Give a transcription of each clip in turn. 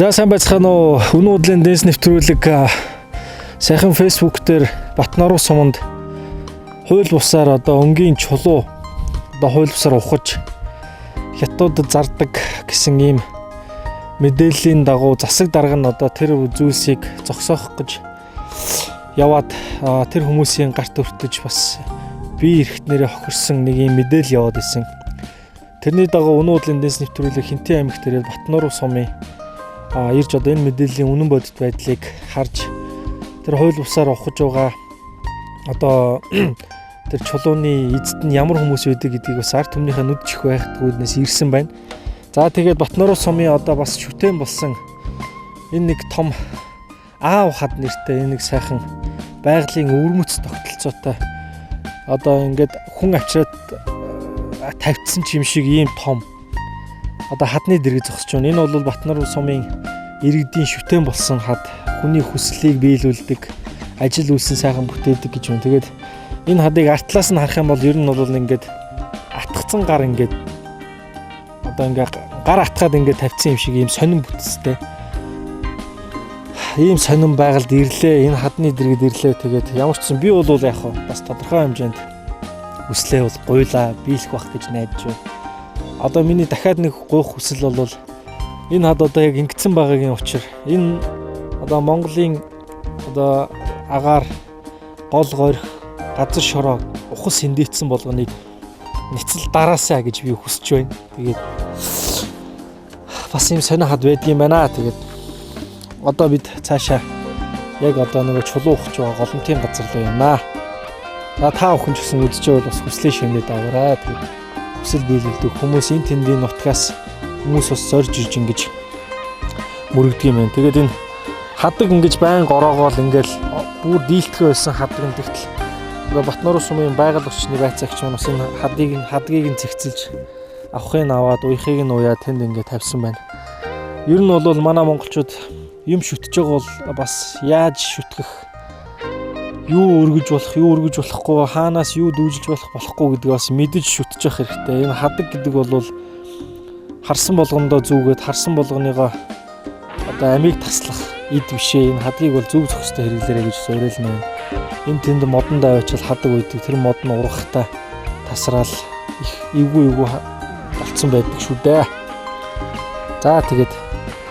За сайн байцгаана уу? Өнөө өдрийн дэнс нэвтрүүлэг сайхан Facebook дээр Батнаруу суманд хууль бусаар одоо өнгийн чулуу одоо хууль бусаар ухаж хятадд зардаг гэсэн ийм мэдээллийн дагуу засаг дарга нь одоо тэр зүйлсийг зогсоох гэж яваад тэр хүмүүсийн гарт өртөж бас бие эрхтнэрээ хохирсон нэг ийм мэдээлэл яваад исэн. Тэрний дагуу өнөө өдрийн дэнс нэвтрүүлэг Хинтээ аймагт ирээд Батнаруу сумын ирж одоо энэ мэдээллийн үнэн бодит байдлыг харж тэр хууль бусаар ухаж байгаа одоо тэр чулууны эзэд нь ямар хүмүүс байдаг гэдгийг бас ард түмнийхээ нүд чих байхдгүйднээс ирсэн байна. За тэгээд Батнаруу сумын одоо бас шүтэн болсон энэ нэг том аав хад нэртэй энэ нэг сайхан байгалийн өвөрмөц тогтолцоотой одоо ингээд хүн авчираад тавьдсан ч юм шиг ийм том одоо хадны дэрэг зогсож байна. Энэ бол Батнаруу сумын иргэдийн шүтэн болсон хад, хүний хүслийг биелүүлдэг, ажил үйлсэн сайхан бүтээдэг гэж байна. Тэгээд энэ хадыг артлаас нь харах юм бол ер нь бол ингээд атгцсан гар ингээд одоо ингээд гар атгаад ингээд тавьсан юм шиг ийм сонин бүтцтэй. Ийм сонин байгальд ирлээ. Энэ хадны дэргэд ирлээ. Тэгээд ямар ч юм би бол яг бас тодорхой хэмжээнд хүслээ бол гуйлаа биелэх бах гэж найдаж байна. Одоо миний дахиад нэг гуйх хүсэл бол энэ хад одоо яг ингэсэн байгаагийн учир энэ одоо Монголын одоо агаар гол горих газар шороо ухас хиндээцсэн болгоныг нэцэл дараасаа гэж би хүсэж байна. Тэгээд бас юм сонио хад байд юм байна. Тэгээд одоо бид цаашаа яг одоо нэг чулуу ухаж байгаа голомтын газар руу явнаа. За та бүхэн ч гэсэн үзэж байвал бас хүслээ шимнээд аваарай. Тэгээд хүсэл биелүүлдэг хүмүүс энэ тэндийн нутгаас хүмүүс бас зорж ирж ингэж мөрөгдөг юм байна. Тэгээд энэ хадаг ингэж байн гороогоол ингээл бүр дийлдэхэ байсан хадаг нь тэгтэл одоо Батнаруу сумын байгаль орчны байцаагч маань бас энэ хадгийг нь зэгцэлж авахыг нь аваад уяхыг нь уяа тэнд ингээд тавьсан байна. Ер нь бол манай монголчууд юм шүтэж байгаа бол бас яаж шүтгэх, юу өргөж болох, юу өргөж болохгүй, хаанаас юу дүүжилж болохгүй гэдгийг бас мэдэж шүтэж явах хэрэгтэй. Энэ хадаг гэдэг бол харсан болгондоо зүгээд харсан болгоныгоо одоо амийг таслах эд бишээ. Энэ хадгийг бол зөв зөвхөстэй хэрэглээрэй гэж зориулна. Энэ тэнд модон даваачил хадаг үйдэг. Тэр мод нь ургахтаа тасраал их эвгүй болцсон байдаг шүү дээ. За тэгээд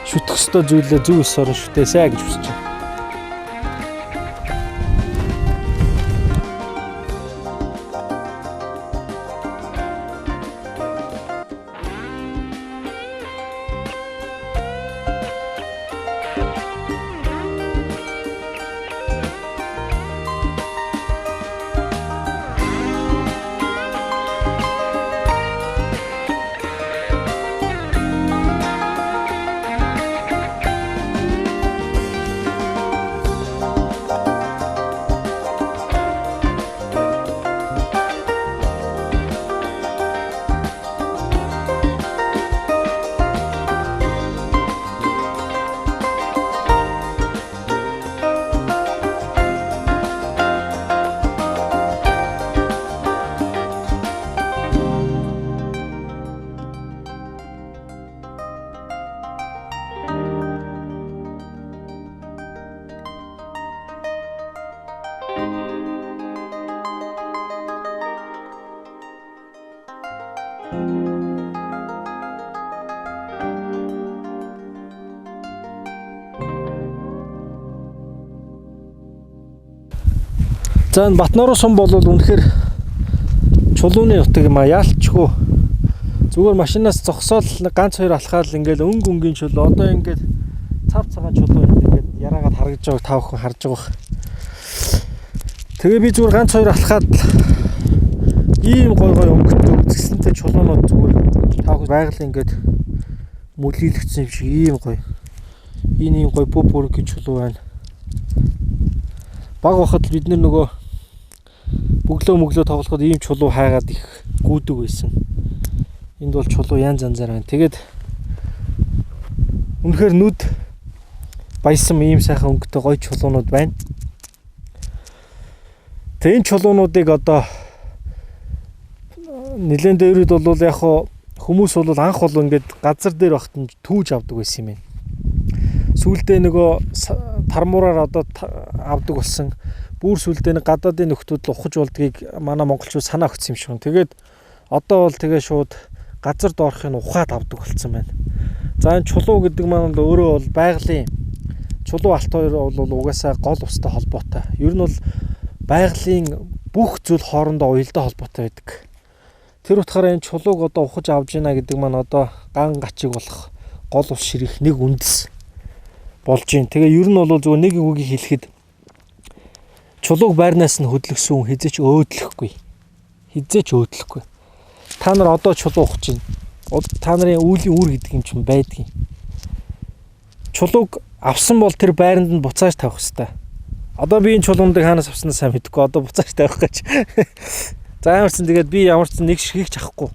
шүтэх ёстой зүйлээ зөв ёсоор шүтээсэй гэж хүсэж байна. За энэ Батнаруу сум бол үнэхээр чулууны нутаг юм а. Яалтчгүй зүгээр машинаас зогсоол ганц хоёр алхаал ингээл өнгийн чулуу одоо ингээд цав цагаан чулуу ингээд яраагаад харагдж байгааг та бүхэн харж байгаа. Тэгээ би зүгээр ганц хоёр алхаад ийм гой өнгөтэй үзэсгэлэнтэй чулуунууд зүгээр та бүхэн байгалийн ингээд мүлийлэгдсэн юм шиг ийм гой. Энэ ийм гой бүр гэж чулуу байна. Баг бахад бид нөгөө бөглөө тоглоход ийм чулуу хайгаад их гүйдэг байсан. Энд бол чулуу янз янзаар байна. Тэгээд үнэхээр нүд баясан ийм сайхан өнгөтэй гоё чулуунууд байна. Тэгээд энэ чулуунуудыг одоо нэлээд дээрүүд бол яг хүмүүс бол анх бол ингээд газар дээр багт нь түүж авдаг байсан юм байна. сүүлдээ нөгөө тармуураар одоо авдаг болсон. Бүр сүүлдээ нэг гадаадын нөхдүүд л ухаж болдгийг манай монголчууд санаа өгсөн юм шиг. Тэгээд одоо бол тэгээ шууд газар доорхыг ухаад авдаг болсон байна. За энэ чулуу гэдэг маань өөрөө бол байгалийн чулуу алт хоёр бол угаасаа гол устай холбоотой. Ер нь бол байгалийн бүх зүйл хоорондоо уялдаа холбоотой байдаг. Тэр утгаараа энэ чулууг одоо ухаж авж гинэ гэдэг маань одоо ган гачиг болох гол ус ширэх нэг үндэс болж байна. Тэгээ ер нь бол зөвхөн нэг үгийг хэлэхэд чулууг байрнаас нь хөдлөсөн хизээч өөдлөхгүй. Хизээч өөдлөхгүй. Та нар одоо чулуу ухаж байна. Та нарын үүлийн үр гэдэг юм чинь байдгийн. Чулууг авсан бол тэр байранд нь буцааж тавих хэрэгтэй. Одоо би энэ чулууныг хаанаас авснаа сайн мэдэхгүй. Одоо буцааж тавих гэж. За ямарсан тэгээд би ямарсан нэг ширхийг чахгүй.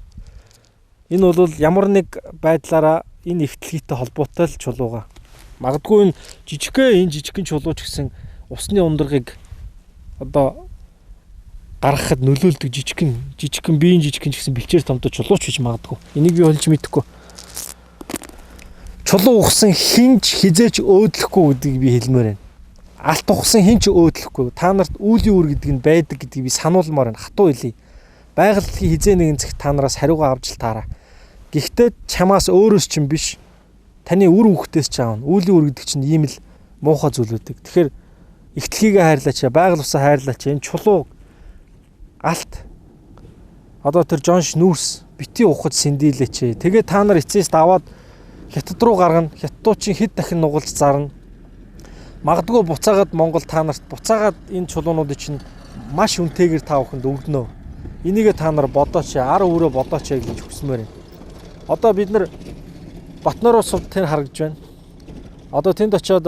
Энэ бол ямар нэг байдлаараа энэ эвтлэгтэй холбоотой л чулууга. Магадгүй энэ жижигхэн чулууч гэсэн усны ундрагыг одоо гаргахад нөлөөлдөг жижигхэн биеийн жижигхэн ч гэсэн бэлчээр томтой чулууч гэж магадгүй. Энийг би олж мэдэхгүй. Чулуу ухсан хинч хизээч өөдлөхгүй гэдгийг би хэлмээр байна. Алт ухсан хинч өөдлөхгүй. Та нарт үүлийн үр гэдэг нь байдаг гэдгийг би сануулмаар байна. Хатуу хэлье. Байгальдлын хизээ нэгэн цагт та нараас хариугаа авч таараа. Гэхдээ чамаас өөрөөс чинь биш. Таны үр хүүхдээс ч аавна. Үүлийн үр гэдэг чинь ийм л муухай зүйл үүдэг. Тэгэхээр ихтлхийгээ хайрлаач, байгаль усаа хайрлаач. Энэ чулуу алт одоо тэр Джонш нүүрс бити ухаж сэндийлээч. Тэгээ та нар эцэст аваад хятад руу гаргана. Хятадууд чинь хэд дахин нугалж зарна. Магадгүй буцаагаад Монгол та нарт буцаагаад энэ чулуунуудыг чинь маш үнэтэйгээр та бүхэнд өгнө. Энийгээ та нар бодооч, ар өрөө бодооч гэж хүсмээр байна. Одоо бид нар Батнаар ус тэн харагдж байна. Одоо тэнд очиод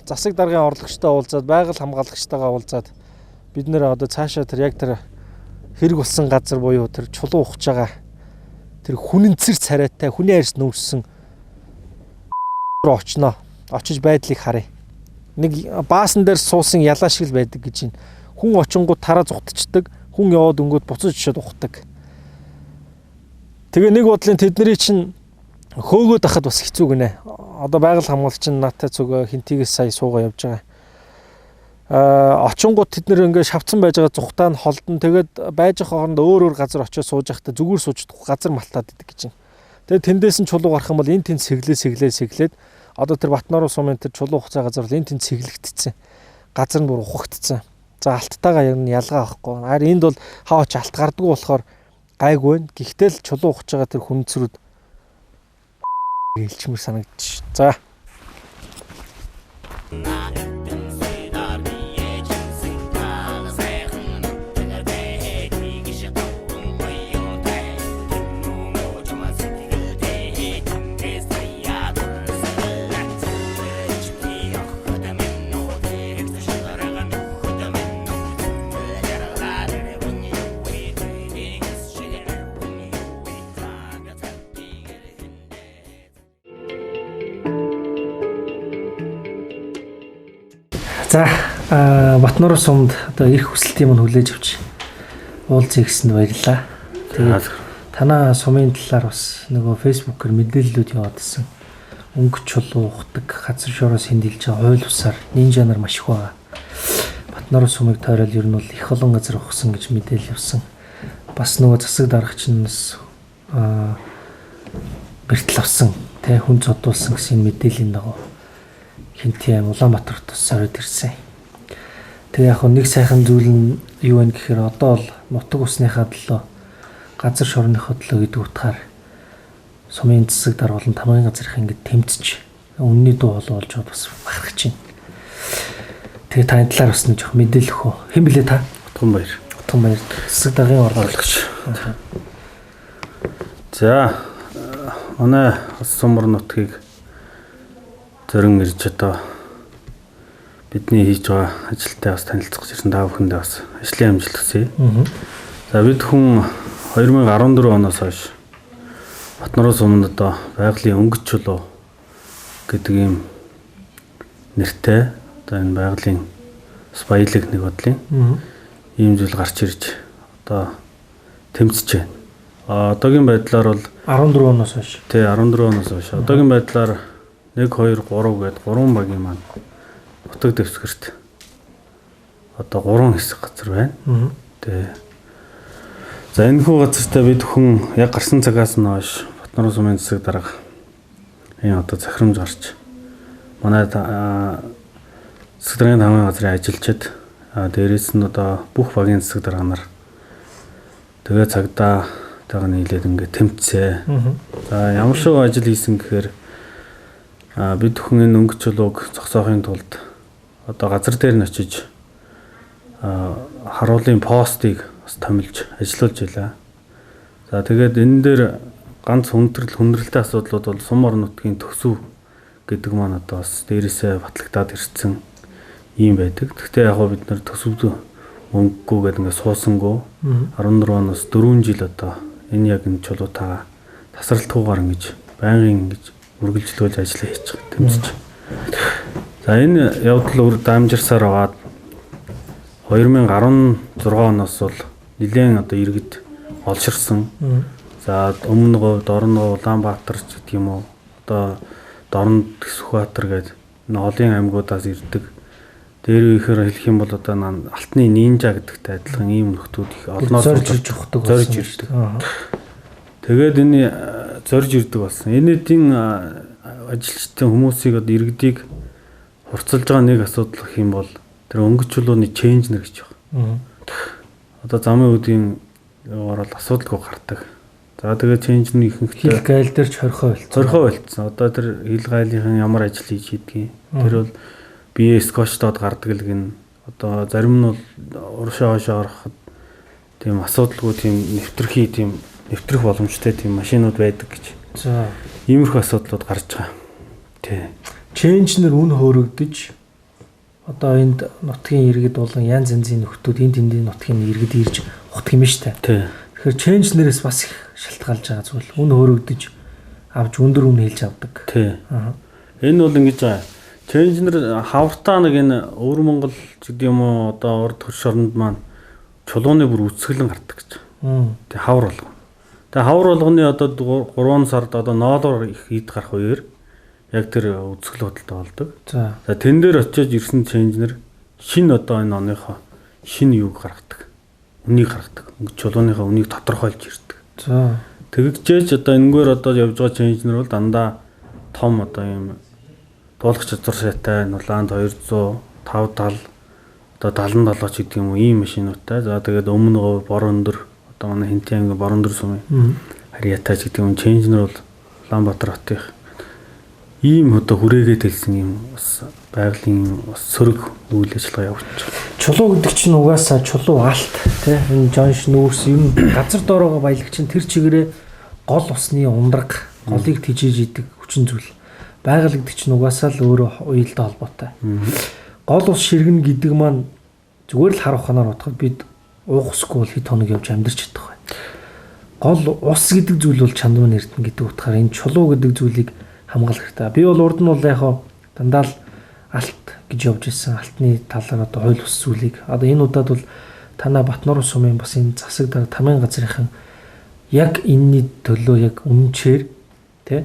засаг даргын орлогчтой уулзаад, байгаль хамгаалагчтайгаа уулзаад бид нэр одоо цаашаа тэр яг тэр хэрэг болсон газар буюу тэр чулуу ухаж байгаа тэр хүнэнцэр царайтай хүний арьс нүүрсэн очно. Очиж байдлыг харъя. Нэг баасан дээр суусан ялаа шиг л байдаг гэж байна. Хүн очингууд тараа зүгтчдэг, хүн яваад өнгөд буцаж очиод ухдаг. Тэгээ нэг бодлын тэдний чинь хөөгөөд ахад бас хэцүү гинэ. Одоо байгаль хамгаалагч нь надтай зүг хинтигээс сая суугаа явж байгаа. Очингууд тэд нэр ингээ шавцсан байж байгаа зүхтаа нь холдон тэгээд байж байгаа хооронд өөр газар очиж сууж байхдаа зүгээр сууж газар малтаад идэг гэж байна. Тэгээд тэндээс нь чулуу гарах юм бол энэ тэнд сэглээд одоо тэр Батнаар сумын тэр чулуу хуцаа газар бол энэ тэнд сэглэгдсэн. Газар нь бүр ухагдсан. За алттайгаа яг нь ялгаа авахгүй. Харин энд бол хаач алт гардггүй болохоор гайгүй байна. Гэхдээ л чулуу ухаж байгаа тэр хүнцрүүд хэлчмэр санагдчих. За. За Батнаар сумд одоо ирэх хүсэлтийн мань хүлээж авч уулзъя гэсэнд баярлалаа. Тэгээд танаа сумын талаар бас нөгөө фэйсбүүкээр мэдээллүүд яваадсэн. Өнгө чулуу ухдаг, газар шороос хэмдэлж байгаа хууль бусаар нинжа нар маш их байгаа. Батнаар сумыг тойрол ер нь бол их олон газар ухсан гэж мэдээлэл явсан. Бас нөгөө засаг дарагчнаас бэртэл авсан, тэ хүн зодуулсан гэсэн мэдээллийн дагуу Хинтийн Улаанбаатарт тус сорид ирсэн. Тэгээ яг нэг сайхан зүйл нь юу вэ гэхээр одоо бол нутаг усныхаа төлөө газар шорныхоо төлөө гэдэг утгаар сумын засаг дараа болон тамгын газрын ингээд тэмцэж үнний дуу хоолой болж байгаа бас бахархаж байна. Тэгээ таны талаар бас нэг жоох мэдээлэх үү? Хэн блэ та? Утган баяр. Засаг даргын орлогч. За манай сумар нутгийг зөрөн ирж одоо бидний хийж байгаа ажилтай бас танилцах гэсэн та бүхэндээ бас ажлын амжилт хүсье. За бид хүн 2014 оноос хойш Батнаар суманд одоо байгалийн өнгөц чулуу гэдэг ийм нэртэй одоо энэ байгалийн баялаг нэг бодлын ийм зүйл гарч ирж одоо тэмцэж байна. Одоогийн байдлаар бол 14 оноос хойш. Тий 14 оноос хойш. Одоогийн байдлаар 1 2 3 гээд 3 багийн маань нутаг дэвсгэрт одоо 3 хэсэг газар байна. Тэ. За энэ хүү газартаа бид хүн яг гарсан цагаас нь хойш Батнарын сумын засаг дарга энэ одоо захирамж гарч манай засаг даргын тамгын газрын ажилчид дээрээс нь одоо бүх багийн засаг дарга нар тэгээ цагдаа тагаа нийлээд ингээд тэмцээ. За ямар шиг ажил хийсэн гэхээр бид хүн энэ өнгөц чулууг зогсоохын тулд одоо газар дээр нь очиж харуулын постыг бас томилж ажиллуулж байлаа. За тэгээд энэ дээр ганц хүндрэлтэй асуудлууд бол сум орон нутгийн төсөв гэдэг маань одоо бас дээрээсээ батлагдаад ирсэн юм байдаг. Гэхдээ яг бид нар төсөвд мөнгөгүй гэдэг ингээд суусангүй 14 оноос 4 жил одоо энэ яг энэ чулуутаа тасралтгүйгээр ингэж байнгын ингэж үргэлжлүүлж ажиллаа хийж байгаа тэмцэж. За энэ явдал өөр дамжирсаар аваад 2016 оноос бол нэлээд одоо иргэд олширсан. За өмнө говь, Дорн говь, Улаанбаатар ч гэх юм уу одоо Дорн Сүхбаатар гэдэг олон аймагуудаас ирдэг. Дээр ихээр хэлэх юм бол одоо алтны нинжа гэдэгтэй адилхан ийм нөхдүүд их олноос зорж ирдэг. Тэгээд энэ зорж ирдэг болсон. Энэдийн ажилчдын хүмүүсийг одоо иргэдийг хурцлж байгаа нэг асуудал гэх юм бол тэр өнгөц чулууны ченжнер гэж байна. Одоо замын үеийн орол асуудалгүй гардаг. За тэгээд ченжнер ихэнхдээ хил гайл дээр ч хорхоо болцсон. Одоо тэр хил гайлынхан ямар ажил хийж хийдгийг. Тэр бол бие скотчтод гардаг л гин. Одоо зарим нь бол уршаа хойшоо ороход тийм асуудалгүй тийм нэвтрэх боломжтой тийм машинууд байдаг гэж. За иймэрхүү асуудлууд гарч байгаа. Тий. Ченжнер үн хөөрөгдөж одоо энд нутгийн иргэд болон янз янзын нөхдүүд энд тэндийн нутгийн иргэд ирж ухдаг юм шүү дээ. Тий. Тэгэхээр ченжнерээс бас их шалтгаалж байгаа зүйл. Үн хөөрөгдөж авч өндөр үн хэлж авдаг. Тий. Энэ бол ингэж байгаа. Ченжнер хавартаа нэг энэ өвөр Монгол гэдэг юм уу одоо урд хөрш оронд маань чулууны бүр үсгэлэн гардаг гэж. Тэг хавар болгоно. Тэг хавар болгоны одоо 3 сард одоо ноолоор их ид гарах үеэр яг тэр үсгэл хөдөлтөй болдог. За тэн дээр очиж ирсэн ченжнер шинэ одоо энэ оныхоо шинэ юуг гаргадаг. Үнийг гаргадаг. Чулууныхаа үнийг тодорхойлж ирдэг. За тэгжээж одоо энэгээр одоо явж байгаа ченжнер бол дандаа том одоо юм дуулах чадвар сайтай нулаанд 200 570 одоо 77 ч гэдэг юм уу ийм машинуудтай. За тэгээд өмнө говь бор өндөр одоо манай Хинтэн аймгийн бор өндөр сумын харьяатай ч гэдэг юм ченжнер бол Улаанбаатар хотын ийм одоо хүрээгээд хэлсэн юм бас байгалийн бас сөрөг үйл ажиллагаа явуулж байгаа. Чулуу гэдэг чинь угаасаа чулуу алт тий энэ жонш нүүрс юм газар доороогоо баялагч нь тэр чигээрээ гол усны ундраг голыг тижээж идэг хүчин зүйл. Байгаль гэдэг чинь угаасаа л өөрөө уялдаа холбоотой. Гол ус ширгэн гэдэг маань зүгээр л харах ханаар бодоход бид уухсгүй бол хэд хоног явж амьдарч чадах бай. Гол ус гэдэг зүйл бол чандан эрдэнэ гэдэг утгаараа энэ чулуу гэдэг зүйлийг хамгаалах хэрэгтэй. Би бол урд нь бол яг дандаа л алт гэж явж ирсэн. Алтны талаар одоо хууль ус зүйлийг одоо энэ удаад бол танаа Батнарын сумын бас энэ засаг дарга тамгын газрынхан яг энэний төлөө яг үнэнчээр тий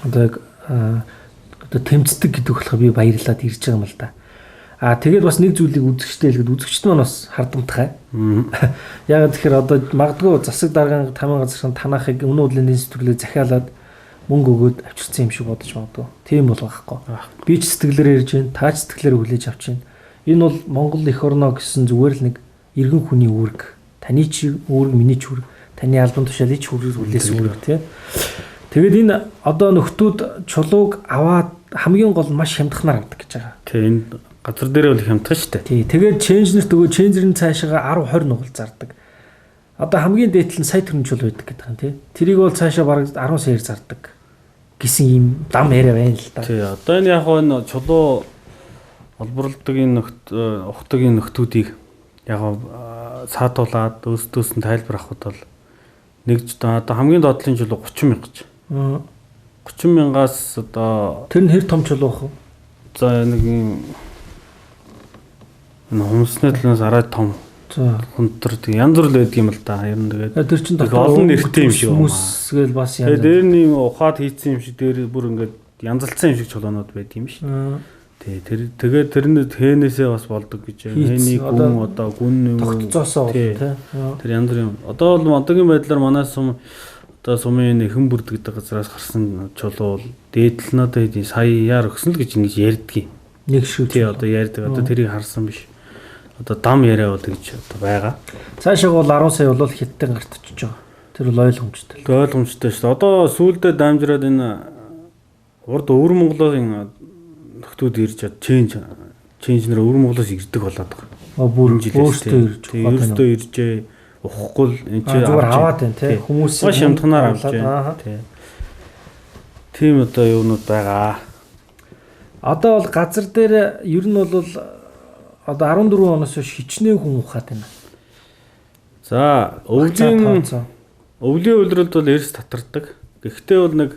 одоо яг одоо тэмцдэг гэдэг болохоор би баярлаад ирж байгаа юм л да. Тэгээд бас нэг зүйлийг үзэгчтэй хэлгээд үзэгчт маань бас хардамтгай. Яг тэгэхээр одоо магадгүй засаг даргын тамгын газрын танахыг өнөө өдрийн сэтгэлээ захиалаад мөнгө өгөөд авчирсан юм шиг бодож магадгүй. Тийм бол байхгүй. Би ч сэтгэлээр ярьж байна, та ч сэтгэлээр хүлээж авч байна. Энэ бол Монгол эх орно гэсэн зүгээр л нэг иргэн хүний үүрэг. Таны чи үүрэг, миний ч үүрэг, таны албан тушаалын ч хүлээсэн үүрэг тий. Тэгээд энэ одоо нөхдүүд чулууг аваад хамгийн гол маш хямдханаар авдаг гэж байгаа. Тий энэ газар дээр бол хямдхан шүү дээ. Тий тэгээд ченжнерт өгөө ченжерийн цаашаа 10 20 нугал зардаг. Одоо хамгийн дээдл нь сая төгрөг чулуу байдаг гэдэг юм тий. Тэрийг бол цаашаа бараг 10 саяар зардаг гэсэн ийм дам яриа байна л да. Тий одоо энэ яг энэ чулуу олборлдог энэ ухтгийн нөхдүүдийг яг саатуулаад өөсдөөс нь тайлбар авахд бол нэг одоо хамгийн доотлын чулуу 30 мянга гэж. 30 мянгаас одоо тэр нь хэр том чулуу вэ? За нэг юм хүмүүсний талаас арай том. За хүнтэр янз бүр л байдаг юм л да. Ер нь тэгээд тэр чинь олон нэртэй юм шиг хүмүүсгээл бас янз. Тэгээд дээр нь ухаад хийцэн юм шиг дээр бүр ингээд янзалцсан юм шиг чулуунууд байд юм шүү. Тий. Тэгээд тэрнээ тээнээсээ бас болдог гэж байна. Хэний гүн одоо гүн юм тогтцоосоо тий. Тэр янз бүр юм. Одоо бол одоогийн байдлаар манай сум одоо сумын нэхэн бүрд гэдэг газраас гарсан чулуу бол дээдл нь одоо хэдий саяар өгсөн л гэж ингэж ярьдгийг. Нэг шүү. Тий одоо ярьдаг. Одоо тэрийг харсан биш. Одоо дам яриа бол гэж одоо байгаа. Цаашаа бол 10 сая бол хятадтай гарт очиж байгаа. Тэр бол ойлгомжтой. Ойлгомжтой шүү дээ. Одоо сүүлдээ дамжраад энэ урд өвөр Монголын нөхдүүд ирж ченж нэр өвөр Монголоос ирдэг болоод байгаа. Бүр өөртөө иржээ ухахгүй л энэ ч аваад байна тий. Хүмүүс шамтганаар авч байна. Тий. Тийм одоо юунууд байгаа. Одоо бол газар дээр ер нь бол одоо 14 оноос хойш хичнээн хүн ухаад байна. За, өвлийн үйлрэлд бол эрс татардаг. Гэхдээ бол нэг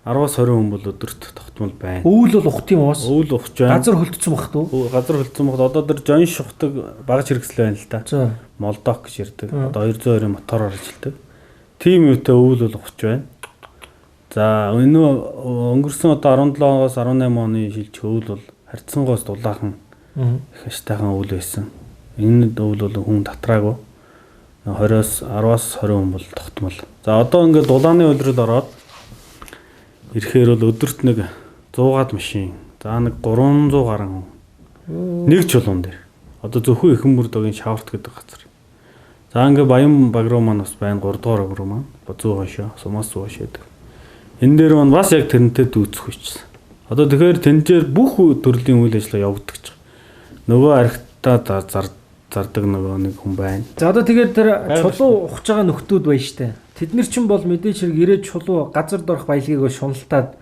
10-20 хүн бол өдөрт тогтмол байна. Өвөл бол ухт юм уус. Өвөл ухж байна. Газар хөлдсөн багт уу? Газар хөлдсөн багт одоо тэр жон шухдаг багаж хэрэгсэл байна л да. За. Молдок гэж ярьдаг. Одоо 220 мотороор ажилладаг. Тим үетэй өвөл бол ухж байна. За, энэ өнгөрсөн одоо 17-оос 18 оны шилжих өвөл бол харьцангуйс дулаахан их аштайхан өвөл байсан. Энэ өвөл бол хүн татраагүй. 20-оос 10-аас 20 хүн бол тогтмол. За, одоо ингээд дулааны үйлрэл ороод ирэхээр бол өдөрт нэг 100-аад машин. За нэг 300 гаруй хүн. Нэг чулуун дээр. Одоо зөвхөн ихэн бүрдгийн шаварт гэдэг газар. За ингээ Баян баг руу маань бас байна 3 дугаар баг руу маань. Зүү хошоо, сумаас зүү хошоод. Энэ дээр маань бас яг тэрнтэй дүүцэх үйчсэн. Одоо тэгэхээр тэнцээр бүх төрлийн үйл ажиллагаа явагдаж байгаа. Нөгөө архитаа зардаг нөгөө нэг хүн байна. За одоо тэгээд тэр чулуу ухаж байгаа нөхдүүд байна штэ. Тэд нар ч юм бол мэдээж хэрэг ирээд чулуу газар дорох баялагийг шуналтаад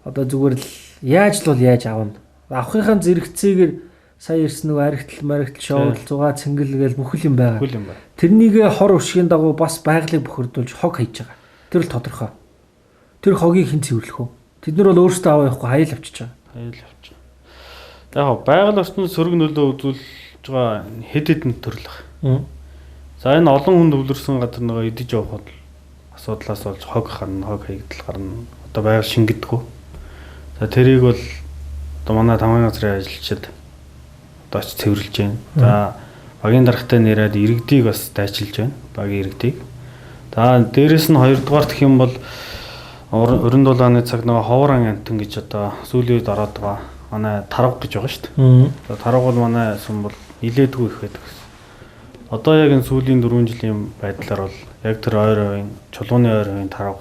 одоо зүгээр л яаж авна. Авахынхаа зэрэгцээгээр сая ирсэн нөгөө архитал шоурал зугаа цэнгэл гээл бүхэл юм байгаа. Тэрнийг хор уршигын дагуу бас байгалыг бохирдуулж хог хийж байгаа. Тэр л тодорхой. Тэр хогийг хэн цэвэрлэх вэ? Тэд нар бол өөрсдөө аваа явахгүй хаял авчиж байгаа. Яг байгаль орчны сөрөг нөлөө үзүүлж байгаа хэд хэдэн төрөл байна. За энэ олон хүнд өвлөрсөн газар нөгөө идэж явахад асуудлаас болж хог хийгдэл гарна. Одоо байгаль шингэдэггүй. За тэрийг бол одоо манай тамгын газрын ажилчид одоо ч цэвэрлж байна. За багийн даргатай нэрээд иргэдийг бас дайчилж байна. Багийн иргэдийг. За дээрэс нь хоёрдугаар гэх юм бол өрн дулааны цаг нөгөө ховорон амтан гэж одоо сүүлийн үед ороод байгаа. Манай тарав гэж байгаа шүү дээ. За тарав бол манай сүм бол нилээдгүй их байдаг. Одоо яг энэ сүүлийн 4 жилийн байдлаар бол яг тэр ойр хувийн чулууны ойр хувийн тарав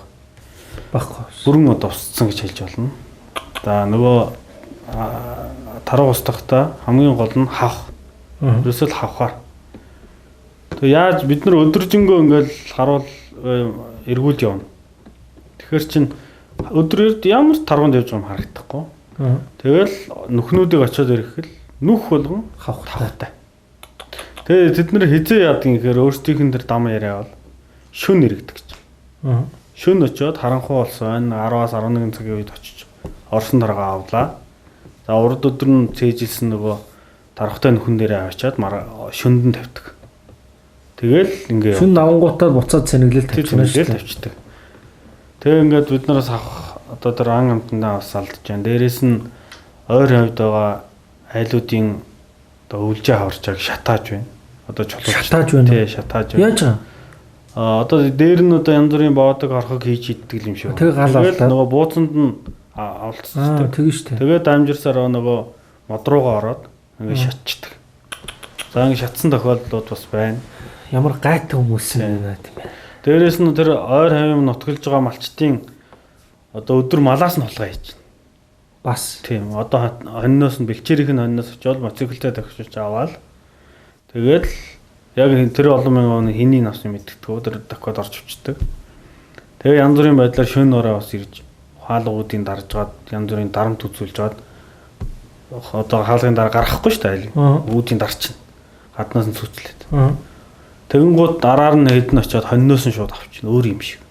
баггүй. Бүрэн одоо устсан гэж хэлж болно. За нөгөө тарав устгахтаа хамгийн гол нь хавх. Ерөөсөө л хавхаар. Тэг яаж бид нар өдөржингөө ингээл харуул эргүүл явна. Тэгэхээр чин өдрөд ямар тарганд явж байгааг харагдахгүй. Тэгэл нүхнүүдийг очиод ирэхэл нүх болгон хавхтай. Тэгээ тэд нэр хизээ яадгийн гэхээр өөрсдийнх нь тэр дам яриа бол шүн иргэдэг гэж. Шүн очиод харанхуй болсон 10-аас 11 цагийн үед очиж орсон дараагаа авлаа. За урд өдөр нь цээжилсэн нөгөө тархтай нүхэн дээрээ авчиад шүнд нь тавьдаг. Тэгэл ингээ шүн авангуудаа буцаад сэнэглэл тавьчихдаг. Тэгээ ингээд бид нараас авах одоо тэр ан амтандаа бас алдж байна. Дээрээс нь ойр хавьд байгаа айлуудын одоо өвлжээ хаварчааг шатааж байна. Одоо чулууч. Шатааж байна. Тий, шатааж байна. Яаж байгаа? Одоо дээр нь одоо янз бүрийн боодог орхог хийж иддэг юм шиг. Тэгээд нөгөө бууцанд нь авалцдаг. Тэгээ шүү дээ. Тэгээд дамжирсаар нөгөө мод руугаа ороод ингээд шатчихдаг. За ингээд шатсан тохиолдлууд бас байна. Ямар гайтай хүмүүс юм байна тийм ээ. Дээрээс нь тэр ойр хавийн нутгалж байгаа малчтын одоо өдөр малаас нь хулгай хийж байна. Бас тийм одоо хонноос нь бэлчээрийнх нь хонноос очиод моциклтэй тагшиж аваад тэгээд яг тэр олон мянган хэний навс мэддэггүй тэр докод орж өвчдөг. Тэгээ янз бүрийн байдлаар шөнө ороо бас ирж хаалгуудын дарж гаад янз бүрийн дарамт үзүүлж гаад одоо хаалгын дараа гарахгүй шүү дээ. Үүдийн дарчин гаднаас нь цүцлээд. Тэгэнгүүт дараар нь хэдэн очиод хонноос нь шууд авчихна өөр юм шиг.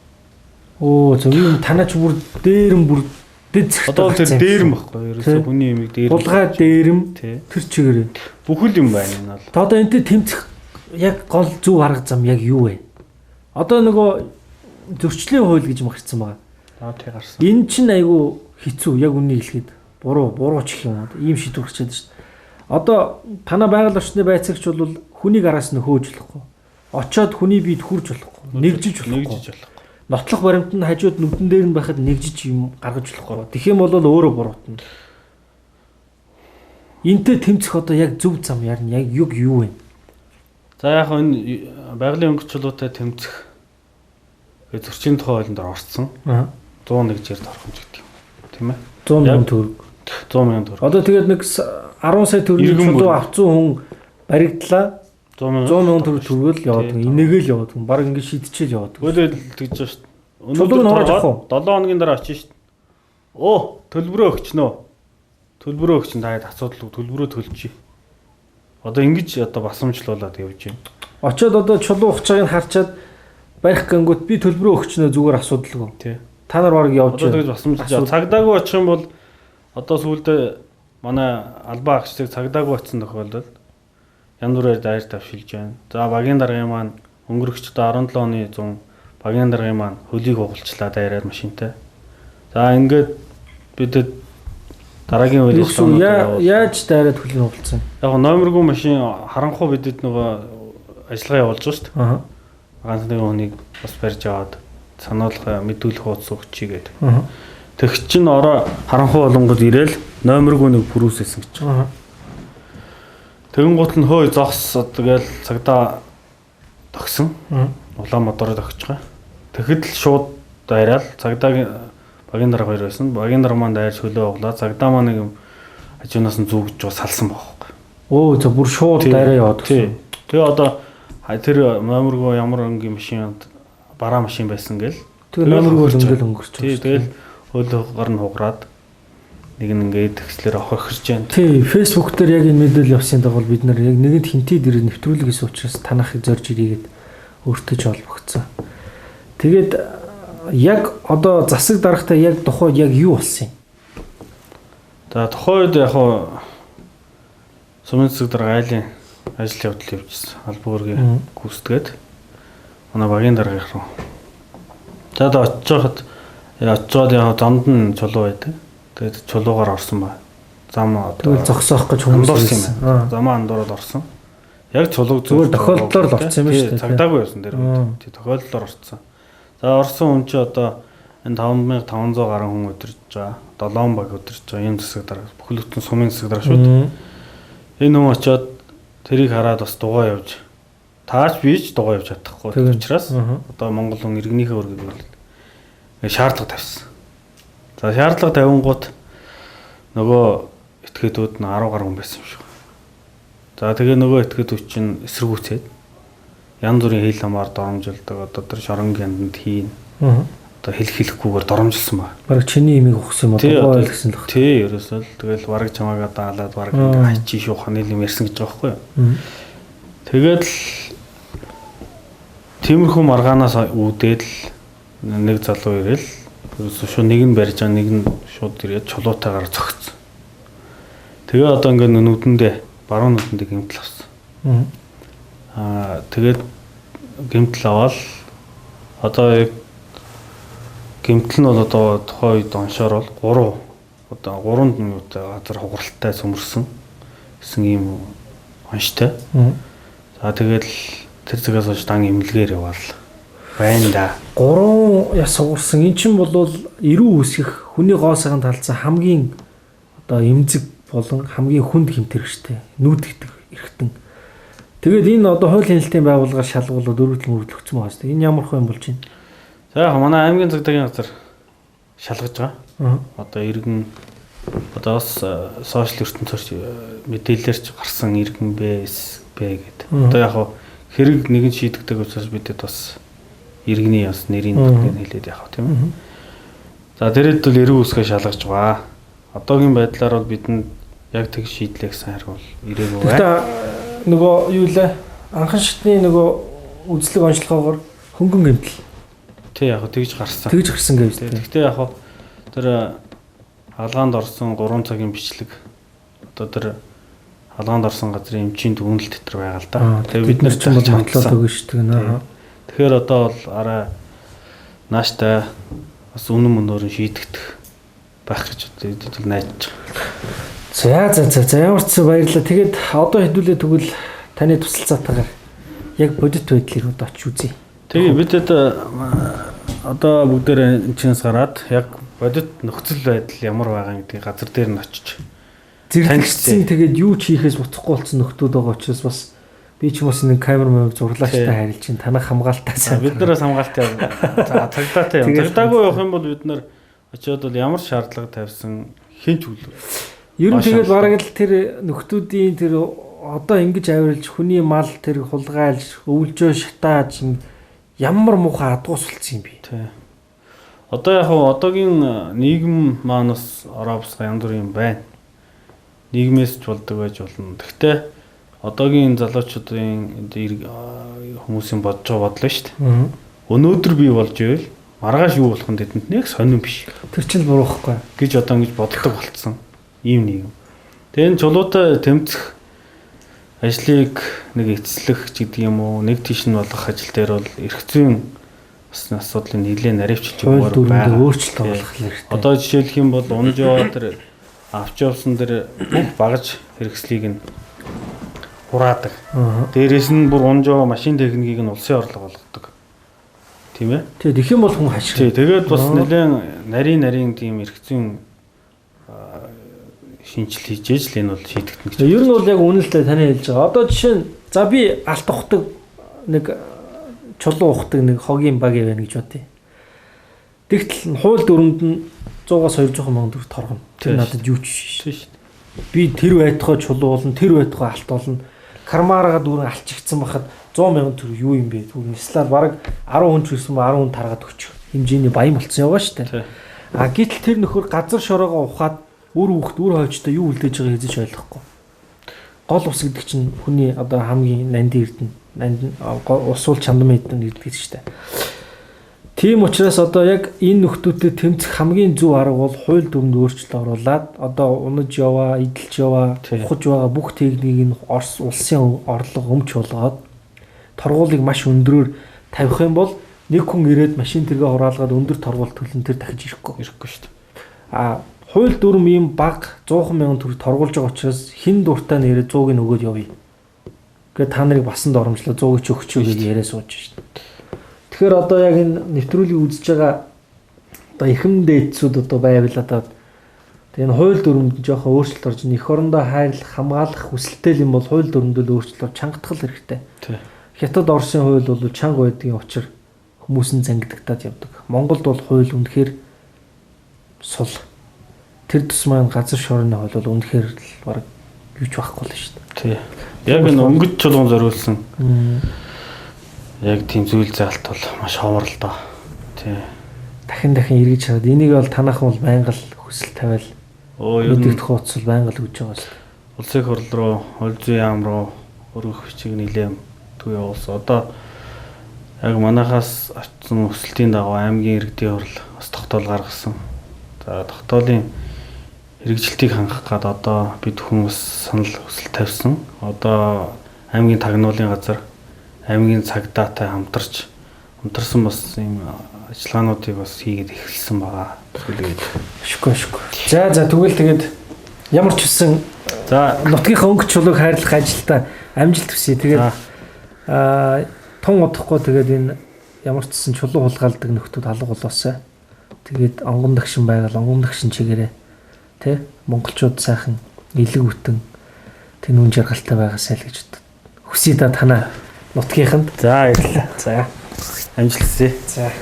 Оо зөв юм танаач бүр дээрэм бүр дэцэх. Одоо тэр дээрэм байхгүй. Ерөөсөө хүний юмыг дээрэм. Булгаа дээрэм тэр чигээр. Бүхэл юм байна энэ бол. Одоо энэтэй тэмцэх яг гол зөв арга зам яг юу вэ? Одоо нөгөө зөрчлийн хууль гэж марцсан байгаа. тий гарсан. Энэ чинь айгүй хэцүү яг үннийг хэлэхэд буруу ч гэх юм уу. Ийм шийдвэр гарчаад шүү дээ. Одоо танаа байгаль орчны байцаагч бол хүнийг араас нь хөөж болохгүй. Очоод хүний биед хүрж болохгүй. Нэгжиж болохгүй. Нотлох баримт нь хажууд нүдэн дээр нь байхад нэгжиж юм гаргаж болохгүй. Тэгэх юм бол өөрөө буруутна. Энтэй тэмцэх одоо яг зөв зам ярина. Яг юу вэ? За яг энэ байгалийн өнгөрч чулуутай тэмцэх зөрчлийн тухай хуулинд орсон. 101-ээр орох юм гэдэг юм. Тийм ээ. 100,000 төгрөг. 100,000 төгрөг. Одоо тэгээд нэг 10 сая төгрөгийн чулуу авцсан хүн баригдлаа 100,000 төгрөг түргэл яваад гэн. Энийгэл яваад гэн. Бараг ингэ шийдчихэл яваад. Тэгэл тэгж байна шүү дээ. Чулууг нь хурааж авах уу? 7 хоногийн дараа очиж шүү дээ. Оо, төлбөрөө өгчнөө. Төлбөрөө өгчин таад асуудал төлбөрөө төлчихье. Одоо ингэж одоо басамжлуулаад явж байна. Очоод одоо чулуу ухцааг нь харчаад барих гэнгүүт би төлбөрөө өгчнөө зүгээр асуудалгүй. Тий. Та нар бараг явж байна. Одоо тэгж басамжлж цагдаагүй очих юм бол одоо сүүлдээ манай албаа агчдыг цагдаагүй очсон тохиолдолд янз бүрээр дайр тавшилж байна. За багийн даргын маань өнгөрөгч одоо 17 оны 100 багийн даргын маань хөлийг хугалчлаа дайраар машинтай. За ингээд бидэд дараагийн үеийн яаж дайраад хөлийг хугалцсан? Яг номергүй машин харанхуй бидэд нөгөө ажиллагаа явуулж байгаа шүү дээ. Аа. Ганц нэг хүнийг бас барьж аваад сануулга мэдүүлэх хуудас өгчий гэдэг. Аа. Тэгч чин ороо харанхуй болонгод ирээл номергүй нэг пүрүүсэсэн гэж. Аа. Тэгэн гут нь хөөе зогс тэгэл цагдаа тогсон. Улаан модороо тогч байгаа. Тэгэхэд л шууд дайраал цагдаагийн багийн дарга хоёр байсан. Багийн дарга маань дайрч хөлөө углаа. Цагдаа маань нэг юм хажуунаас нь зүүгж салсан байхгүй. Өө за бүр шууд дайраа яваад гсэн. Тэгээ одоо тэр номергүй ямар өнгийн машин бараа машин байсан гэл. Тэгээ номергүй өнгөрч байгаа. Тэгэл хөлөөгөр нь хугараад нэг нь ингээд төгслөөр охирч байна. Тий, Facebook дээр яг энэ мэдээлэл явсан дагуу бид нар яг нэгэнд хинтээд ирээд нэвтрүүлэг гэсэн учраас танахыг зорж ирээгээд өөртөө ч холбогдсон. Тэгээд яг одоо засаг даргатай яг тухайд яг юу болсон юм? За тухайд яг хоо сумын засаг дарга айлын ажил явдал явуулсан. Албаургийн гүйцэтгээд манай багийн даргаих руу. За одоо очиж байхад яг замд нь чулуу байдаг. Тэгээд чулуугаар орсон ба. Зам одоо зогсоох гэж хүмүүс ирсэн. Замаа андуураад орсон. Яг чулууг зүгээр тохиолдлоор л орсон юм шүү дээ. Цагдаагүй байсан дээр. Тий тохиолдлоор орсон. За орсон хүн чи одоо энэ 5500 гаруй хүн өдөрж байгаа. 7 баг өдөрж байгаа. Ийм засаг дарга бүхэл бүтэн сумын засаг дарга шүү дээ. Энэ хүн очиод тэрийг хараад бас дугаа явж таарч бийж дугаа явж чадахгүй. Тэр учраас одоо Монгол хүн иргэнийхээ өргөд шаардлага тавьсан. За шаардлага тавингууд нөгөө этгээдүүд нь 10 гаруй хүн байсан юм шиг. За тэгээ нөгөө этгээдүүд чинь эсэргүүцээд янз бүрийн хил хамаар доромжилдог. Одоо тэр шоронгийн янданд хийн. Одоо хэлэхгүйгээр доромжилсан ба. Бараг чиний имийг ухсан юм одоо ойлгосон л баг. Тий, ерөөсөө л тэгэл бараг чамаагаа даалаад бараг ингээ хачи шуухан юм ярьсан гэж байгаа байхгүй юу? Тэгээд л тиймэрхүү маргаанаас үүдээд л нэг залуу ирээл ерөөсөө шууд нэг нь барьж байгаа нэг нь шууд ирээд чулуутайгаар цогцсон. Тэгээ одоо ингээ нүдэндээ баруун нүдэндээ гэмтэл авсан. Тэгээд гэмтэл аваад одоо яг гэмтэл нь бол одоо тухайн үед оншоор бол 3 минуттай газар хугаралтай сөмөрсөн гэсэн ийм онштой. За тэгээд тэр цагаас хойш дан эмнэлгээр яваал байна да. 3 яс сугарсан. Эн чинь бол эрүү үсгэх хүний гоо сайхан талцсан хамгийн одоо эмзэг болон хамгийн хүнд хэмтэрэгчтэй нүүд гэдэг эргэтэн. Тэгээд энэ одоо хууль хяналтын байгууллагаар шалгуулаад өргөдлөгцсөн байгаа шүү дээ. Энэ ямар хөө юм болж байна? За яг манай аймгийн цагдаагийн газар шалгаж байгаа. Одоо иргэн одоо бас сошиал ертөнцөөр мэдээлэлээр ч гарсан иргэн бэс гэдэг. Одоо яг хэрэг нэгэн шийдэгдэг учраас бидэд бас иргэний бас нэрийн төлөвийг хэлээд яах вэ тийм үү? За тэрэд бол эрүү үсгээ шалгаж байгаа. Одоогийн байдлаар бол бидэнд яг тэг шийдлээ гэсэн хариул ирээгүй бай. Гэхдээ нөгөө юу лээ? Анхан шатны нөгөө үзлэг онцлогоогоор хөнгөн гэмтэл. Тий яг тэгж гарсан. Тэгж гарсан гэж. Гэхдээ яг тэр хаалгаанд орсон 3 цагийн бичлэг одоо тэр хаалгаанд орсон газрын эмчийн дүгнэлт дотор байгаа л да. Тэгээ бид нар ч юм бол матлаад өгнө шүү дээ. Тэгэхээр одоо бол арай нааштай бас үнэн мөнөөр шийдэгдэх байх гэж найдаж За байгаа. ямар ч баярлалаа. Тэгээд одоо хэдүүлээ тэгвэл таны тусалцаатаагаар яг бодит байдлыг одоо очиж үзье. Тэгээ бид одоо бүгдээр энэ чинээс гараад яг бодит нөхцөл байдал ямар байгаа гэдгийг газар дээр нь очиж зэрэгцсэн тэгээд юу ч хийхээс буцахгүй болсон нөхдүүд байгаа учраас бас би ч юм уу нэг камерамыг зурглаачтай харилж чинь танах хамгаалалтаа сайн. Бид нараас хамгаалалтаа за цагдаатай юм. Цагдаагүй явах юм бол бид нар очиод бол ямар шаардлага тавьсан хэн ч үгүй. Ер нь тэгээд бараг л тэр нөхдүүдийн тэр одоо ингэж авирлж хүний мал тэр хулгайлж өвлжөө шатааж ямар муухай адгуус болсон юм бэ? Тий. Одоо яг одоогийн нийгэм манаас ороовсга янз бүр юм байна. Нийгмээс ч болдог байж болно. Гэхдээ одоогийн залуучуудын хүмүүсийн бодож байгаа бодлоо шүү дээ. Өнөөдөр бий болж ивэл маргааш юу болох нь тэдэнд нэг сонирн биш. Тэр чинь буруухгүй гэж одоо ингэж боддог болцсон ийм нийгэм. Тэгээ энэ чулуутай тэмцэх ажлыг нэг эцэслэх гэдэг юм уу, нэг тийш нь болгох ажил дээр бол эрх зүйн бас асуудлыг нэлээд наривчилж өгөөр байгаа. Өөрчлөлт оруулах хэрэгтэй. Одоо жишээлх юм бол унжоо тэр авч явсан тэр бүх багаж хэрэгслийг нь хураадаг. Дээрээс нь бүр унжоо машин техникийг нь улсын орлого болгодог. Тийм ээ? Тэгээд их юм бол хүн хашиг. Тий, тэгээд бас нэлээд нарийн тийм эрх зүйн шинжил хийж ээж л энэ бол шийдэгдэнэ гэж. Ер нь бол яг үнэлтэй таны хэлж байгаа. Одоо жишээ нь за би алт ухдаг нэг чулуу ухдаг нэг хогийн баг явна гэж бодъё. Тэгтэл хууль дүрмэнд нь 100-аас 200 мянган төгрөг торгоно. Тэр надад юу ч шүү дээ. Би тэр байтугай чулуу болно, тэр байтугай алт болно. Кармаараа дүүрэн алчигдсан байхад 100 мянган төгрөг юу юм бэ? Түр нислаар бараг 10 хүн ч ирсэн ба 10 хүн таргаад өгчих хэмжээний баян болцсон яваа шүү дээ. А гэтэл тэр нөхөр газар шороогоо ухаад үр хөвгт үр хойчтой юу үлдээж байгааг хэзээ ч ойлгохгүй. Гол ус гэдэг чинь хүний одоо хамгийн нандин эрдэнэ, усуул чандмын эрдэнэ гэдэг шүү дээ. Тийм учраас одоо яг энэ нөхдүүдэд тэмцэх хамгийн зөв арга бол хууль дүрмд өөрчлөлт оруулаад одоо унаж яваа, идэлж яваа, ухаж байгаа бүх техникийг нь улсын орлого өмч болгоод торгуулийг маш өндөрөөр тавих юм бол нэг хүн ирээд машин тэргээ хураалгаад өндөр торгуул төлн тэр дахиж ирэхгүй шүү дээ. А хууль дүрм ийм баг 100 мянган төгрөг торгуулж байгаа учраас хин дуртай нэрээ 100-ыг өгөөд явъя. Гэхдээ та нарыг басанд оромжлоо 100-ыг ч өгч гэж яриа сууж шүү дээ. Тэгэхээр одоо яг энэ нэвтрүүлгийг үзэж байгаа одоо ихэм дээдсүүд одоо байвал одоо энэ хууль дүрмэнд жоохон өөрчлөлт орж их орондоо хайрлах, хамгаалах хүсэлтэй юм бол хууль дүрмдөл өөрчлөлт чангатгал хэрэгтэй. Хятад Оросын хууль бол чанга байдгийн учир хүмүүс нь зангидагтаад явдаг. Монголд бол хууль үнэхээр сул. Тэр тусмаа газар шорооны хууль бол үнэхээр л баг юуч байхгүй л шүү дээ. Тий. Яг энэ өнгөт чулуун зориулсан. Яг тийм зүйл заалт бол маш ховор л доо. Тий. Дахин эргэж хараад энийг бол танах бол байнга л хүсэл тавиал. Өдөрт хууц бол байнга л үж байгаа шүү дээ. Улсын хурл руу, хууль зүйн яам руу өргөх бичиг нэлээд төв явуулсан. Одоо яг манахаас очсон өсөлтийн дагуу аймгийн иргэдийн хурл бас тогтоол гаргасан. За тогтоолын хэрэгжилтийг хангах гад одоо бид хүмүүс санал хүсэл тавьсан. Одоо аймгийн тагнуулын газар, аймгийн цагдаатай хамтарсан бас ийм ажиллагаануудыг бас хийгээд эхэлсэн байгаа. Түлээд. Шүкэ. За тэгвэл тэгээд ямар ч үсэн за нутгийнхаа өнгө чулууг хайрлах ажилдаа амжилт хүсье. Тэгээд тун удахгүй тэгээд энэ ямар ч үсэн чулуу хулгайлдаг нөхдүүд алга болоосай. Тэгээд онгон дагшин байгаад онгон дагшин чигээрээ тэ монголчууд сайхан илэг үтэн тэнүүн жаргалтай байгаасай л гэж хүсье да танаа нутгийнханд. За баярлалаа. За амжилт хүсье. За.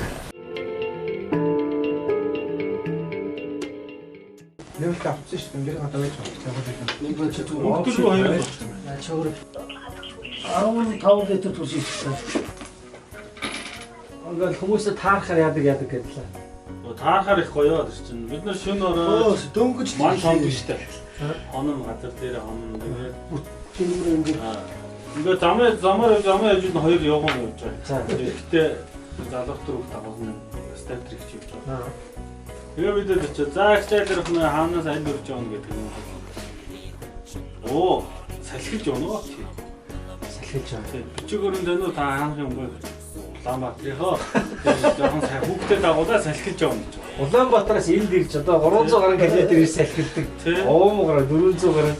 Нэг авчихсан шүү дээ. Ингээд гадаа байж байгаа. Нэг бол ч зүгээр. Чөөр 15 литр тусчих шүү. Ингээд хүмүүсээ таарахаар яадаг гэдлээ. Таарахаар их гоё яа гэж чинь. Бид нар шөнө ороо дөнгөж ман тонд шүү дээ. Хонон газар дээр хонон тэгээд тэмрээ ингээд замаар яж нь хоёр явган явж байгаа. Гэхдээ залуух төрөв дагуулна. Статрик хийж байгаа. Тэгээ бид очив. За ихчээр дөрөх нь хаанаас аль өрж явна гэдэг юм. Оо, салхилж явна уу? салхилж байгаа. Бичиг өрөнд энэ та хаанах юм бэ? Улаанбаатарынхоо жоохон сайн хүүхдэд дагуулаа салхиж явна гэж. Улаанбаатараас энд ирж одоо 300 гаруй км ирж салхирдаг. Оо гаруй 400 гаруй.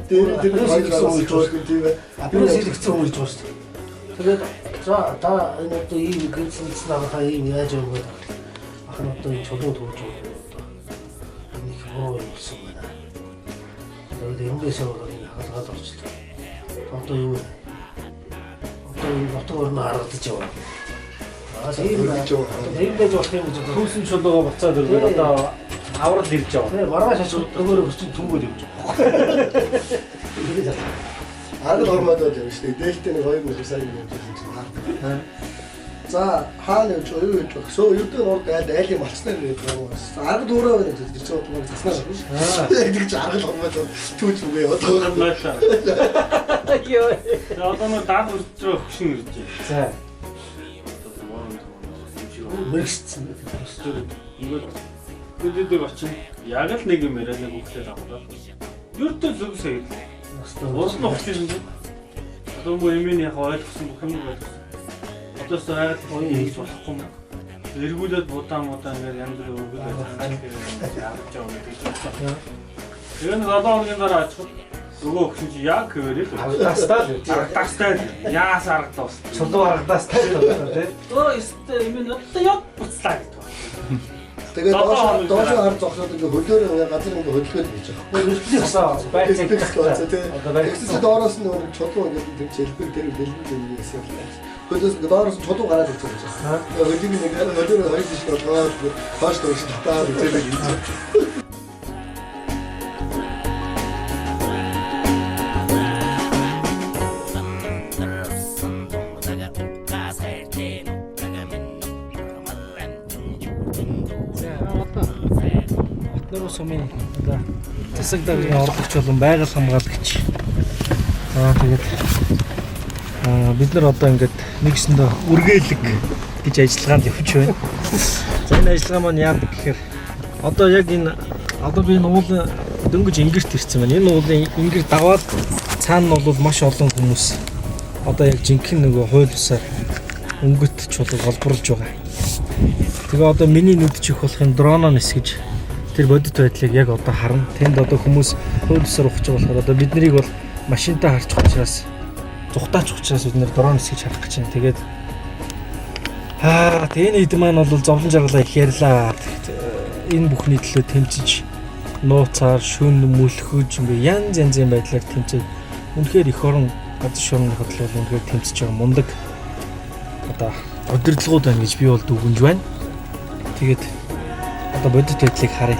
Тэр хэлэгцэн үйлж байгаа тийм ээ. Апрес хэлэгцэн үйлж байгаа шүү дээ. Тэгээд за та энэ одоо ийм гэрэлцсэн байгаа ийм яаж явах вэ? Ахын одоо энэ чулуу төвж байгаа. Энийг хоо юмсан байна. Тэгээд эндээс болоод энэ хаалгаад орчлоо. Одоо юу вэ? Одоо энэ нутаг орно харагдаж яваа. Тийм байж болох юм гэж Түүсэн чулууга буцаад өргөөл одоо аврал ирж байгаа. тий маргааш очиж өгөөрөө өчиг түнгэл явж байгаа. Арга ормоод байна шүү дээ. Дээлтэй нэг 2 сая юм байна. За хаана явж юу гэж баг. Сөө юутай урд айлын малцнаа гэж байгаа. Арга дүүрээ байна гэж тэр чинь утгаар заснаа шүү. Тэгж арга ормоод түүж үгүй одоо Баярлалаа. Йоо. За одоо нэг даад үрж байгаа хөшин ирж байна. За. Мэрэгчсэн. Ингээд дэдэг очин яг л нэг юм яриа нэг хүүхдэд аваад. Юуртай зүг сая. Уус нь ухчихсан чинь. Одоо мөн эмийн яг ойлгосон бүх юм ойлгосон. Одоо сая гоё хийж болохгүй юм. Эргүүлээд будаан ингээд янз бүр өгöd байж авч явна гэж байна. Тэгээ нэг 7 хоногийн дараа очих. Өгөө өгсөн чи яг хөвөрөл. Аргадастай яас аргадаас. Чулуу харагдастай л тий. Өө өстө эмийн одоо яг буцлаа гэдэг. тэгээд доош хар зогсоод ингээ хөлөөрөө газар ингээ хөдөлгөөл хийж байгаа. Өсөлтөөс байцаагтай. Одоо байцаагтай доороос нь нэг чулуу ингээ тэр хэлбэр дээр дэлгэн гэсэн юм байна. Хөлөөс ингээ доороос чулуу гараад ирж байгаа. Хөлийг нэг хөлөөрөө хойш шиг болоод хойш доош татаад үзээд ирж. Батнаруу сумын одоо засаг даргын орлогч болон байгаль хамгаалагч. Тэгээд бид нар одоо ингээд нэгсэндээ үргэлэг гэж ажиллагаанд явж байна. За энэ ажиллагаа маань яадаг гэхээр одоо яг энэ одоо би энэ уулын дөнгөж ингэрт ирсэн байна. Энэ уулын ингэр даваад цаана нь бол маш олон хүмүүс одоо яг жинхэнэ нөгөө хууль бусаар өнгөт чулууг олборлж байгаа. Тэгээ одоо миний нүд чих болохын дроно нисгэж тэр бодит байдлыг яг одоо харна. Тэнд одоо хүмүүс хууль бусаар ухаж байгаа болохоор одоо бид нарыг бол машинтаа харчих учраас зүхтаач учраас бид нэр дрон нисгэж харах гэж байна. Тэгээд тэгээ энэ хэд маань бол зовлон жаргалаа их ярьлаа. Энэ бүхний төлөө тэмцэж нууцаар шүн мөлхөж ингээ янз янзын байдлаар тэмцээд үнэхээр их орон газар шуурны хөдөл бол үнэхээр тэмцэж байгаа мундаг одоо удирдлагууд байна гэж би бол дүгнж байна. Тэгээд одоо бодит байдлыг харъя.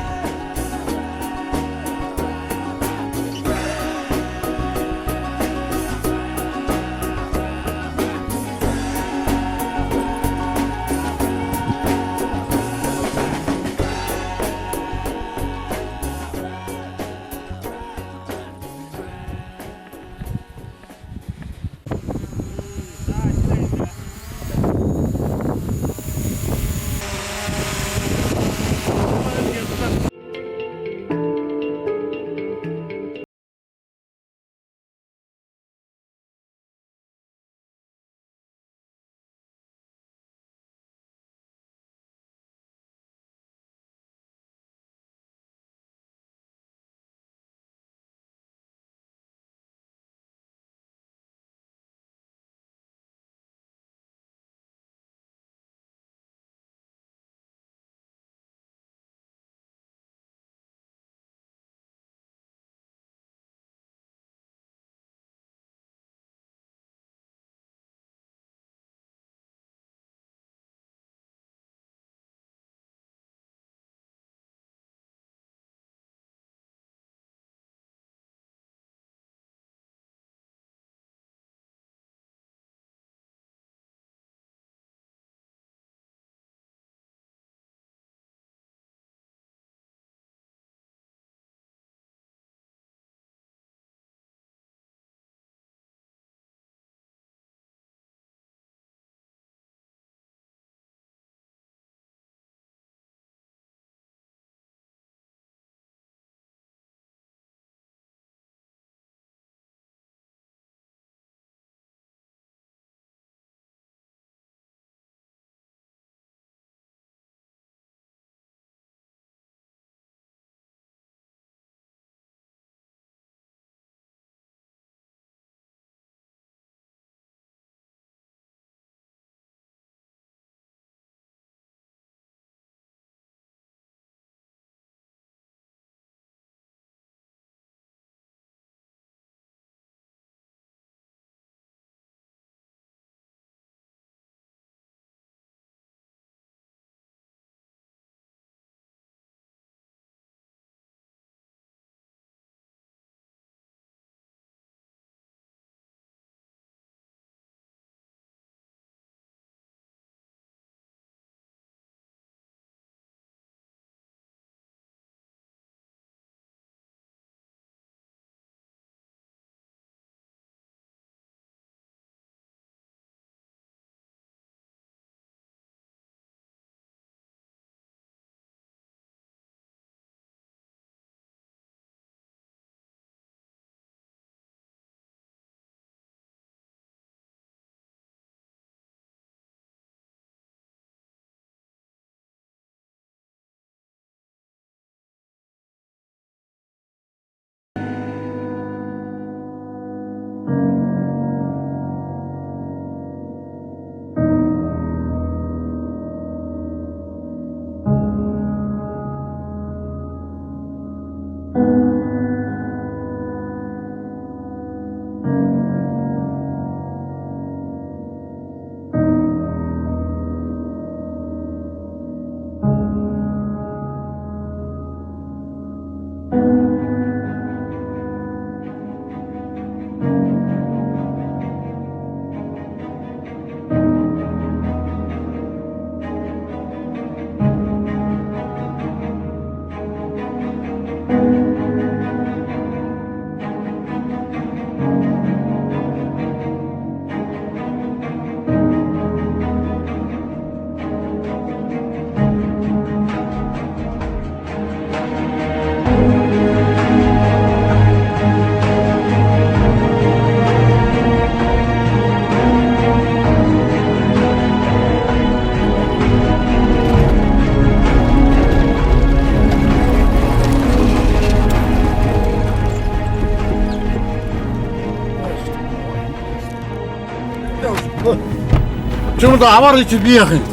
Чому да аваар чи би яах юм?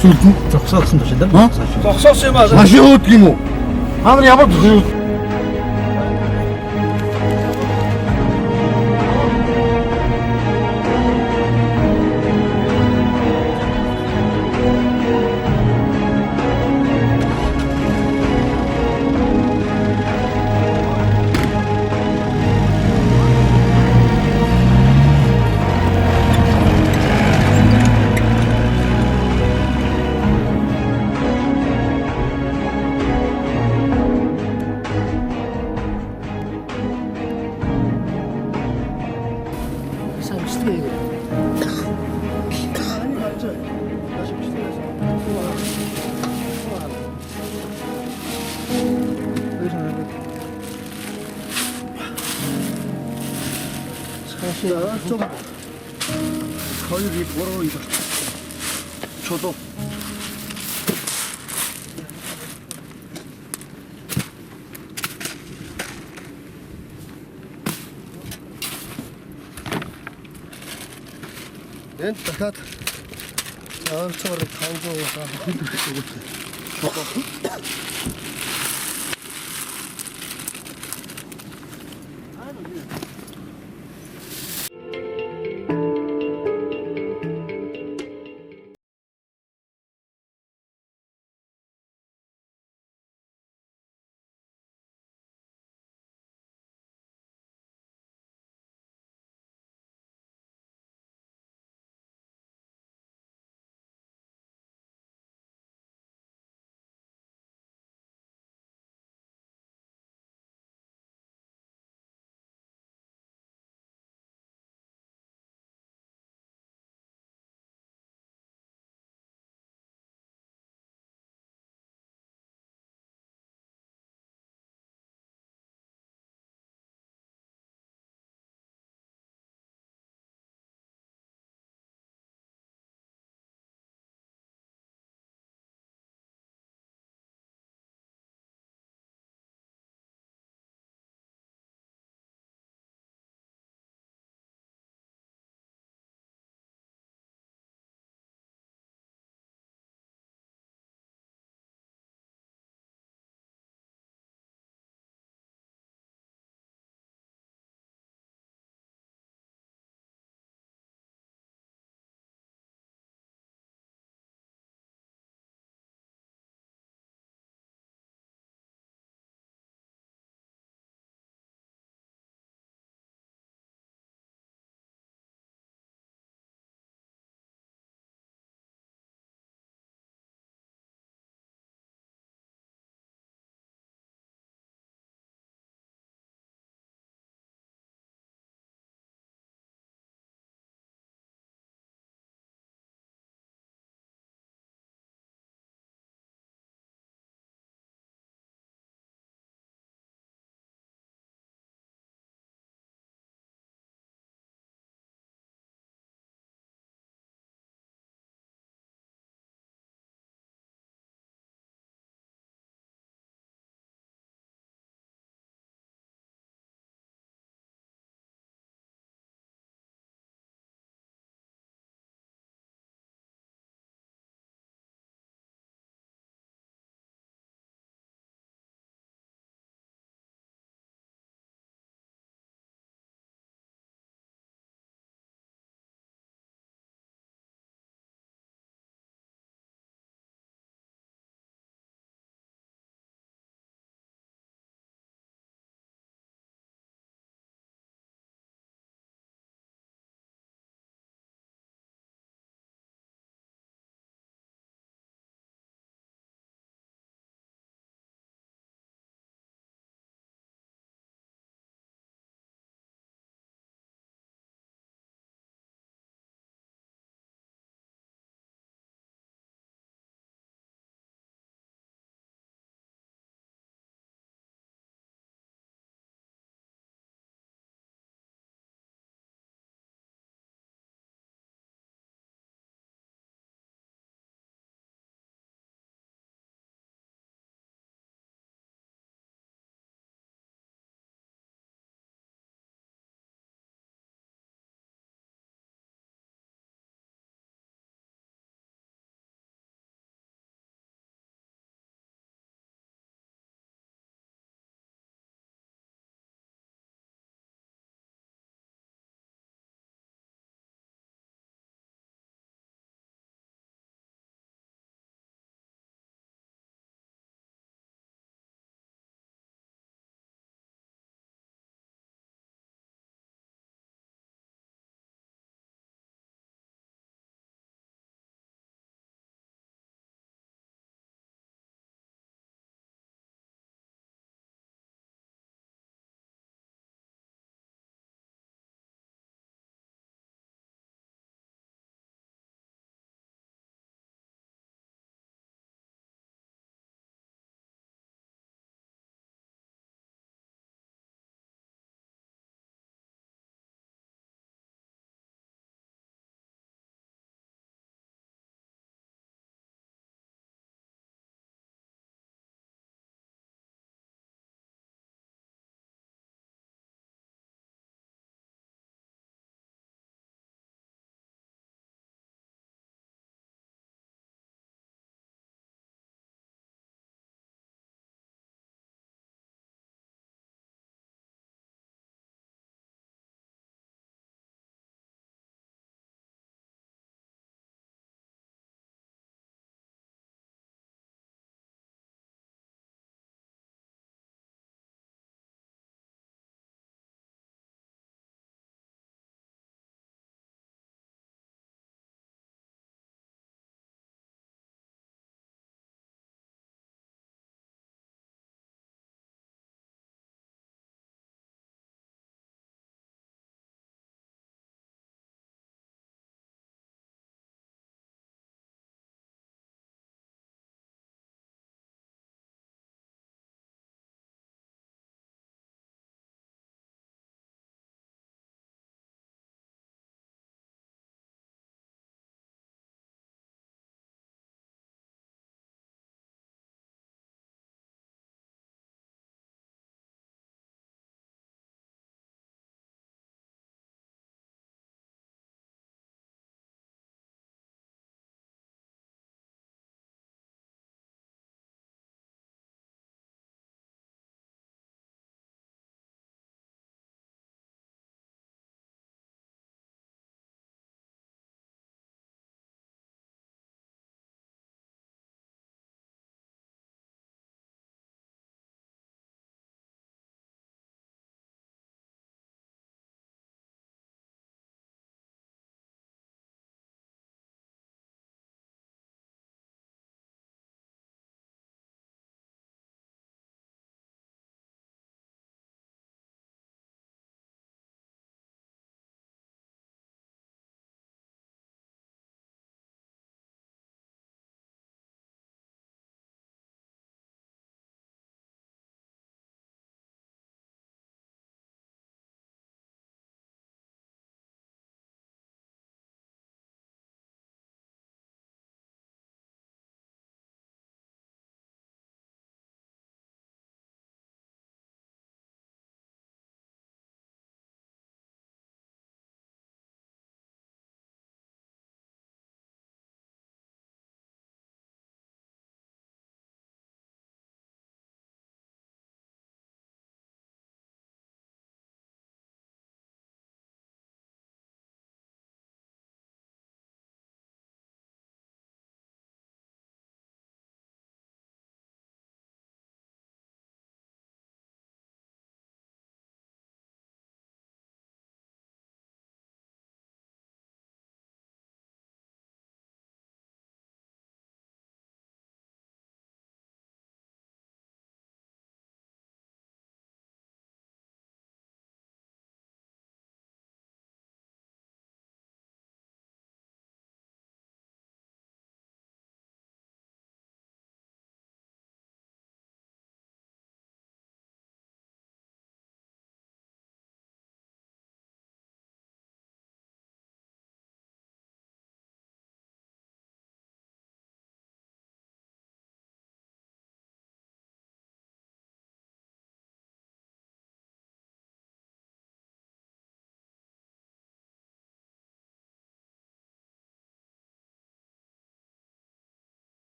Сүлд нь Зогсоогсон туш л Аа? зогсоосон юм аа. машин өөд юм уу? Хамар ямар зөв Сайн бичлэг хийгээ. хоёр ил буруу ил чулуу Энд дахиад цаавар 500 сая хөлбөмбөг.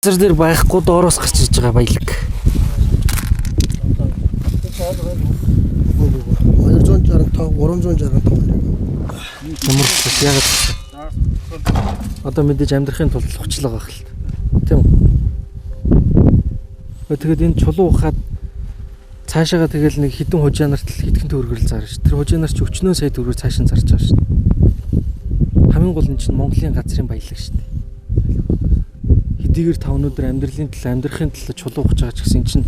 Газар дээр байхгүй доороос гарч иж байгаа баялаг. 265 365. Ямар ч яагаад одоо мэдээж амьдрахын тулд хучлаг байгаа хэл. Тийм үү? Тэгээд энэ чулуу ухаад цаашаага тэгэл нэг хідэн хужаанарт хитгэн төгрөгөл зарж. Тэр хужаанар ч өчнөө сая төгрөг цааш нь зарж байгаа шүү дээ. Хамгийн гол нь чинь Монголын газрын баялаг шүү дээ. Хэдийгээр 5 өнөөдөр амьдралын төлөө амьдрахын төлөө чулуу ухаж байгаа ч гэсэн чинь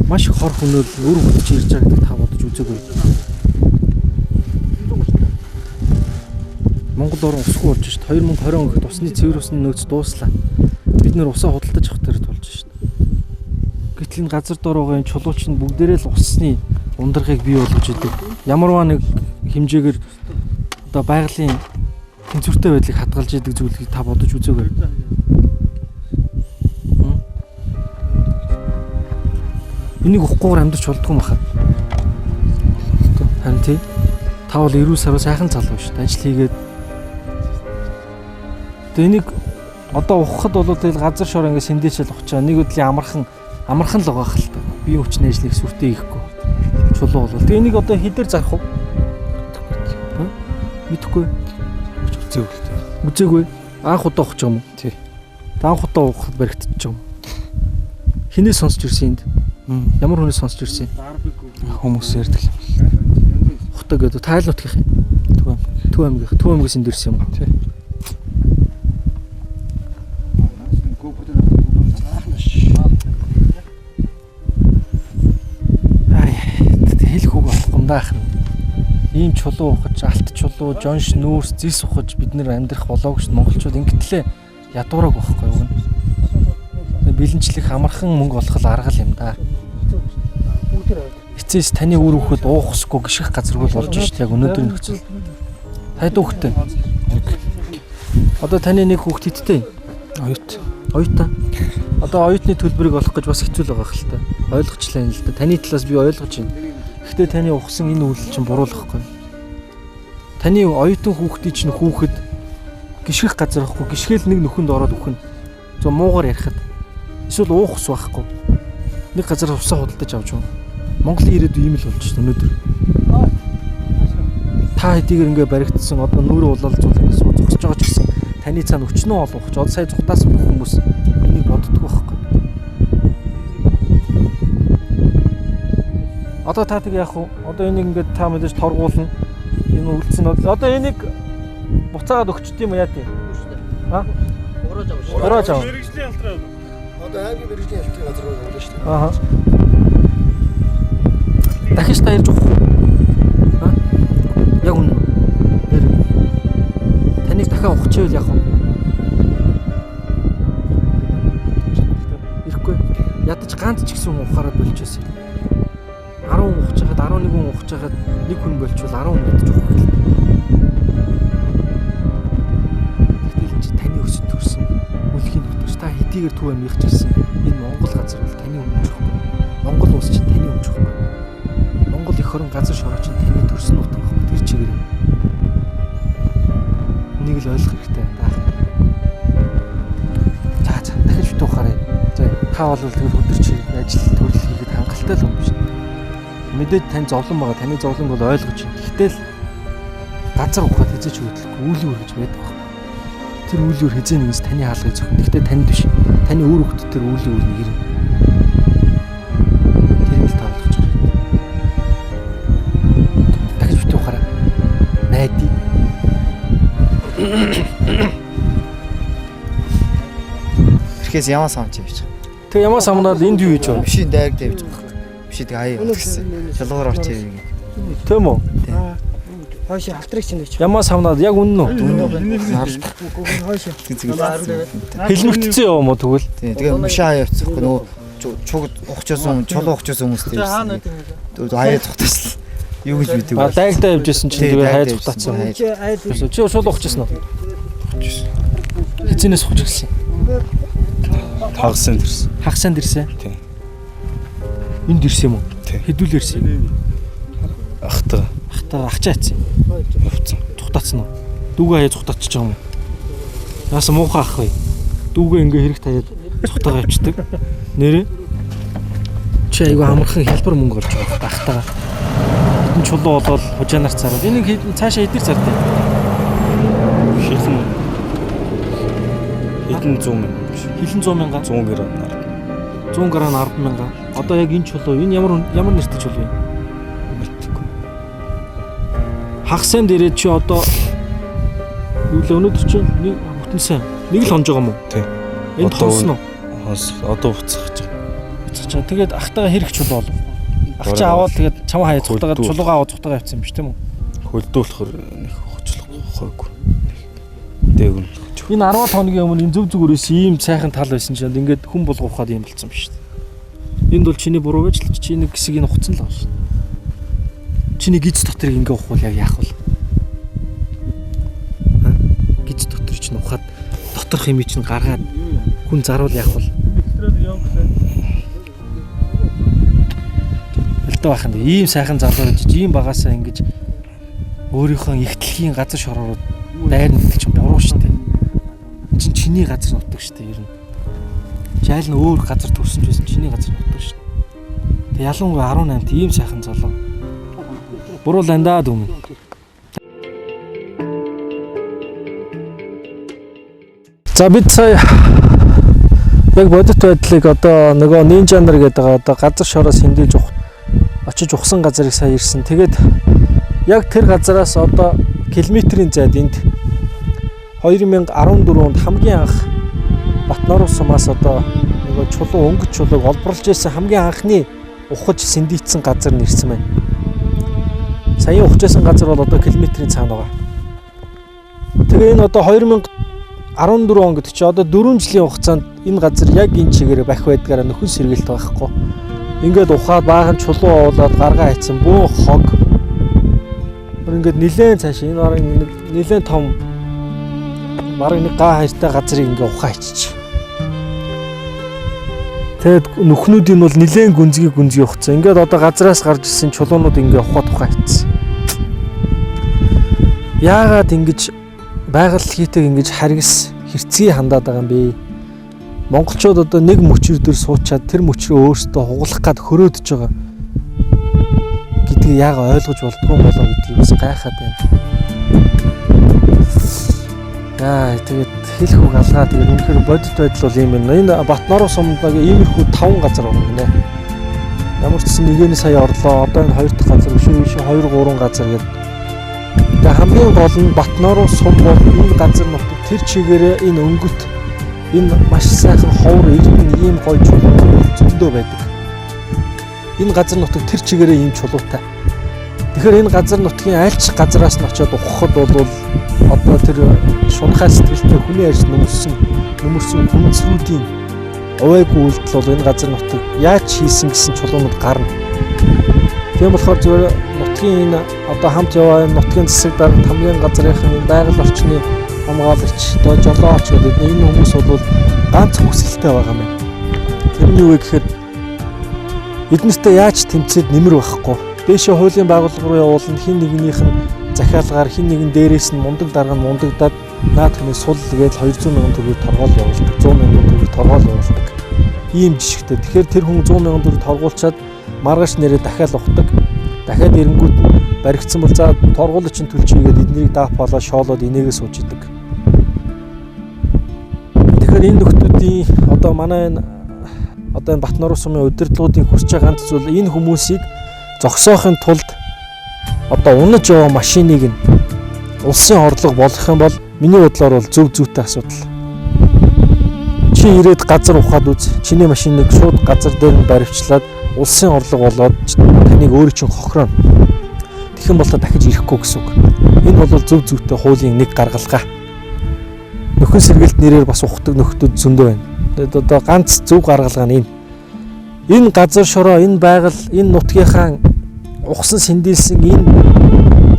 маш их хор хөнөөл өр хөтж ирж байгаа гэдэг та бодож үзээгүй. Монгол орн усгүй болж шүү дээ. 2020 он гэхэд усны цэвэр усны нөөц дууслаа. Бид нэр усаа худалдаж авах дээр тулж шүү дээ. Гэтэл энэ газар дороогийн чулууч нь бүгдээрээ л усны ундрагыг бий болгож идэг. Ямарваа нэг хэмжээгээр одоо байгалийн тэнцвэртэй байдлыг хадгалж идэг зүйлийг та бодож үзээгүй. Энийг ухгүйгээр амьдарч болдгоо махаа. Харин тий. Та бол 90 сар сайхан залуу шүү дээ. Ажил хийгээд. Тэгээ энийг одоо ухахад бол тэгэл газар шор ингэ сэндээчэл ухаж байгаа. Нэг өдлийн амархан л байгаа хэл та. Би хүчний ажлыг сүртэй хийхгүй. Чулуу бол. Тэгээ энийг одоо хідээр зарах уу? Мэдхгүй. Үзээгүй. Анх удаа ухаж байгаа юм уу? Тий. Анх удаа ухахад баригдчихж байгаа юм. Хинээс сонсч ирсэн энд? Ямар хүнээс сонсч ирсэн? Хүмүүс ярьдаг юм. Ухтаа гэдэг тайл нутгийнх юм. Төв аймгээс энд ирсэн юм уу? Тий. Хэлэх үг авахгүй юм даах. Ийм чулуу ухаж, алт чулуу, жонш нүүрс, зис ухаж бид нэр амьдрах болоогүй шүү. Монголчууд ингэтлээ ядуураг байхгүй юу? Бэлэнчлэх амархан мөнгө олох арга юм да. Эцээс таны үр хөхөд уухсгүй гიშгэх газаргүй болж шүү. Яг өнөөдөр нөхцөл. Тайд хүүхдээ. Одоо таны нэг хүүхд хиттэй. Оюутаа. Одоо оюутны төлбөрийг олох гэж бас хэцүү л байгаа хэл та. Ойлгочлаа юм л да. Таны талаас би ойлгож байна. Гэхдээ таны ухсан энэ үйл чинь буруулахгүй. Таны оюутан хүүхдийн чинь хүүхэд гიშгэх газар واخгүй. Гიშгээл нэг нөхөнд ороод үхэн. Зөв муугар ярихад. Эсвэл уух ус байхгүй. Нэг газар усаа худалдаж авч юм. Монголын ирээдүй ийм л болж байна өнөөдөр. Та хэдийгээр ингээ баригдсан одоо нүүрээ улаалзуул ингээ зогсож байгаа ч гэсэн таны цаана өчнөө олох ч одоо сая зүхтаасан хүмүүс энийг боддог байхгүй. Одоо та тэг яах вэ? Одоо энийг ингээ та мэдээж торгуулна. Энэ үлдсэн одоо энийг буцаагаад өгчт юм яа тий? Аа? Ураж авах. Мэргэжлийн алтраа. Одоо аймгийн мэргэжлийн алтрын газар байна шүү дээ. Ааха. Дахиж та ирж өгөх үү? Аа? Яг үнэ. Таныг дахиад ухчихвэл яах вэ? Ирэхгүй. Ядаж ганц ч гэсэн ухаарад болчихсон. 10 ухаж хахад 11 ухаж хахад нэг хүн болчихвол 10 хүн ядаж өгөх гэх. Тэгтэл чи таны өсөд төрсөн үлхийн нутагч та хэдийгээр төв амигч ирсэн. Энэ Монгол газар бол таны өмч байхгүй. Монгол улс чинь таны өмч байхгүй. Монгол их орон газар шороо чинь таны төрсөн нутаг байхгүй. Тэр чигээр. Энийг л ойлгох хэрэгтэй таах. За дахиж битүү харъя. За та бол тэгэл өдөрч ажил төрөл хийгээд хангалттай л юм биш. Мэдээд тань зовлон байгаа. Таны зовлонг бол ойлгож байна. Гэтэл газар ухаад хизээч хөдлөхгүй үйл үр гэж байдаг байна. Тэр үйл үр хизээ нэгээс таны хаалгыг зөвхөн. Гэхдээ танд биш. Таны үр хөвгт тэр үйл үр нэг юм. Тэр л та ойлгож байна. Дахиж битүү хараа. Найди. Тэрхээс ямаа самч явж байгаа. Тэг ямаа самнаад энд юу хийж байгаа? Бишийн дайраг тавьж байгаа. Бишид аяа гэсэн. Шалгаар орч ирээ. Тэм үү? Хойш халтрыг чинь гэж. Ямаа самнаад яг үнэн үү? Хойш. Хэлмэгдсэн юм уу тэгвэл? Тий, тэгээ мушаа аяа явцсахгүй нөгөө чуг ухчихсан, чулуу ухчихсан хүмүүстэй байсан. Аяа цухтаасан. Юу гэж мэдээ. А дайгтаа явжсэн чинь тэгээ хайж цухтаасан. Чи шууд ухчихсан уу? Хизэнээс ухчихсан. Хагасанд ирсэн. Хагасанд ирсэн. Тий. Энд ирсэн юм уу? Хэдүүл ирсэн. Ахтаа ачаа ийцэн. явцсан. Цухтаасан уу? Дүүгээ хаяа цухтачихж байгаа юм уу? Яасан муухай ах вэ? Дүүгээ ингээ хэрэг таяад цогтойгоо авчдаг. Нэрээ чи айгүй амархан хялбар мөнгө олж байгаа багтаага. Энэ чулуу болол хужаанаар цараад энийг цаашаа эдгээр цартай. Шилэн хэдэн 100 мянга биш. Хилэн 100 мянга 100 гранаар. 100 грам 10 мянга. Одоо яг энэ чулуу энэ ямар нэртэй чулуу юм? Мэдгүй. Хагасан дээрээ чи одоо юу л өнөөдөр чи нэг бүтэнсэн. Нэг л хонж байгаа мó? Тий. Энд хонсон уу? Хонс одоо буцах гэж байгаа. Буцчихаа. Тэгээд ахтайгаа хэрэг чулуу бол. Ах чи аваад тэгээд чам хаяа цухтагаад чулуугаа аваад цухтагаа авчихсан юм биш тийм үү? Хөлдүүлэхэр нэг хоцлохгүйгүй. Дээгүн. Энэ 10 хоногийн өмнө энэ зүг зүгээрээс ийм сайхан тал байсан чинь ингээд хүн болгоохад юм болсон юм шүү дээ. Энд бол чиний буруу байж л чи нэг хэсгийг нухацсан л байгаа шүү дээ. Чиний гиз доторыг ингээ ухвал яг яах вэ? Гиз дотор чинь ухаад доторх юм чинь гаргаад хүн заруул яах вэ? Элдэ баханд ийм сайхан залуу гэж ийм багасаа ингэж өөрийнхөө ихтлэхийн газар шороор дайр нэгдэл чинь буруу шүү дээ. Чиний газар нутдаг шүү дээ ер нь. Жайл нь өөр газар төрсөн ч байсан чиний газар нутдаг шүү дээ. Тэг ялангуяа 18-т ийм сайхан залуу. Буруу ландаад өмнө. За бид сая яг бодит байдлыг одоо нөгөө нинжа нар гэдэг одоо газар шороос хэмдүүлж очиж ухсан газарыг сая ирсэн. Тэгээд яг тэр газараас одоо километрийн зайд энд 2014 онд хамгийн анх Батноруу сумаас одоо нөгөө чулуу өнгөц чулууг олборлож ирсэн хамгийн анхны ухаж сэндийцсэн газар нэрсэн байна. Саяын ухаж ирсэн газар бол одоо километрийн цаана байгаа. Тэгээ энэ одоо 2014 он гэдэг чи одоо 4 жилийн хугацаанд энэ газар яг энэ чигээр бах байдгаараа нөхөн сэргэлт байхгүй. Ингээд ухаад баахан чулуу оолоод гаргаа хайцсан бөө хог. Ингээд нилээн цааш энэ бараг нилээн том бараг нэг га хайртай газрыг ингээ ухаа ичиж. Тэгэд нүхнүүд нь бол нилээн гүнзгий ухцсан. Ингээд одоо газраас гарч ирсэн чулуунууд ингээ ухаа ичсэн. Яагаад ингэж байгаль хийтэйг ингэж харгас хэрцгий хандаад байгаа юм бэ? Монголчууд одоо нэг мөчөр дээр суучаад тэр мөчрөө өөрсдөө хугалах гад хөрөөдөж байгаа гэдгийг яагаад ойлгож болдгоо болоо гэдгийг бас гайхаад байна. Яа тэгээд хэлэх үг алгаа тэгээд үнэхээр бодит байдал бол юм байна. Энэ Батноруу сумдагийн иймэрхүү 5 газар байна гинэ. Ямар ч гэсэн нэгэний сая орлоо. Одоо энэ 2 дахь газар биш үү? 2 3 газар гэдэг. Тэгээ хамгийн гол нь Батноруу сум бол энэ газар нутаг тэр чигээрээ энэ өнгөт энэ маш сайхан ховор эрдэнэ ийм гоё чулуу зөндөө байдаг. Энэ газар нутаг тэр чигээрээ ийм чулуутай. Тэгэхээр энэ газар нутгийн айлч газараас нь очиод ухахад бол одоо тэр шунхай сэтгэлтэй хүний арьс нөмөрсөн хүнцрүүдийн увайгүй үйлдэл бол энэ газар нутаг яаж хийсэн гэсэн чулуунууд гарна. Тийм болохоор зөвхөн нутгийн энэ одоо хамт яваа энэ нутгийн засаг дарга хамгийн газрынхын байгаль орчны хамгаалагч одоо жолооч гэдэг энэ хүмүүс бол ганц хүсэлтэй байгаа юм. Тэрний юу гэхээр эднэртэй яаж тэмцээд нэмэр байхгүй. Дээшээ хуулийн байгууллага руу явуулна хин нэгнийх нь захиалгаар хин нэгэн дээрээс нь мундаг дарга нь мундагдаад наад хүний сул гээд 200 сая төгрөг торгоол явуулдаг, 100 сая төгрөг торгоол явуулдаг. Ийм жишгтэй. Тэгэхээр тэр хүн 100 сая төгрөг торгуулчаад маргааш нэрээ дахиад ухдаг. Дахиад эренгүүд нь баригдсан бол за торгуулийн чинь төлчихийгээд эднийг даап болоо шоолоод инээгээ сууж идэг. Тэгэхээр энэ нөхдүүдийн одоо манай энэ Батноруу сумын удирдлагуудын хүрч байгаа ганц зүйл энэ хүмүүсийг зогсоохын тулд одоо унаж яваа машиныг нь улсын орлого болгох юм бол миний бодлоор бол зөв зүйтэй асуудал. Чи ирээд газар ухаад үз. Чиний машиныг шууд газар дээр нь баривчлаад улсын орлого болоод таныг өөрөө чинь хохироо. Тэгэх юм бол та дахиж ирэхгүй гэсэн үг. Энэ бол зөв зүйтэй хуулийн нэг гаргалгаа. Нөхөн сэргэлт нэрээр бас ухдаг нөхдүүд зөндөө байна. Тэгээд одоо ганц зөв гаргалгаа нь энэ. Энэ газар шороо, энэ байгаль, энэ нутгийнхаа ухсан сэндэлсэн энэ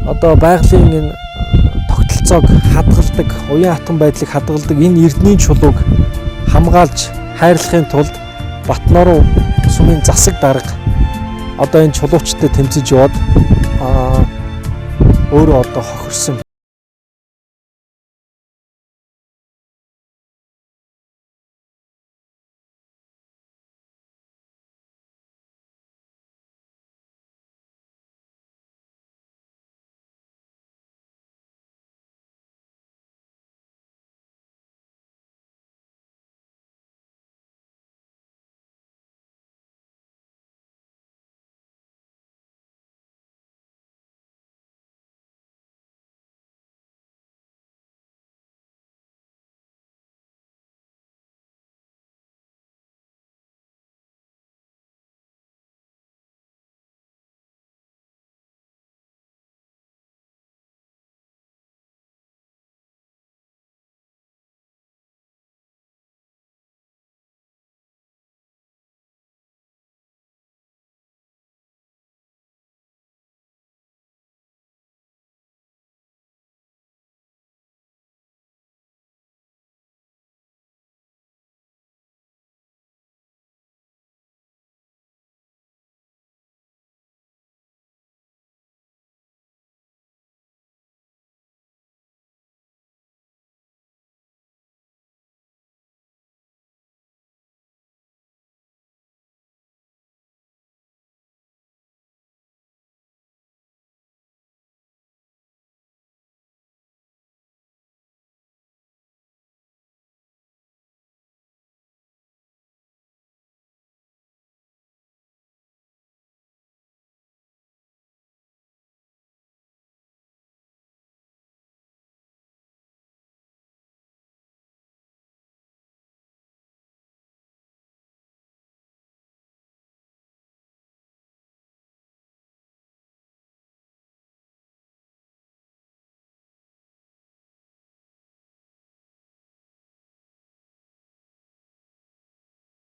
одоо байгалийн энэ тогтолцоог хадгалдаг, уян хатан байдлыг хадгалдаг энэ эрдэнийн чулууг хамгаалж хайрлахын тулд Батноруу сумын засаг дарга одоо энэ чулуучтай тэмцэж яваад өөрөө одоо хохирсон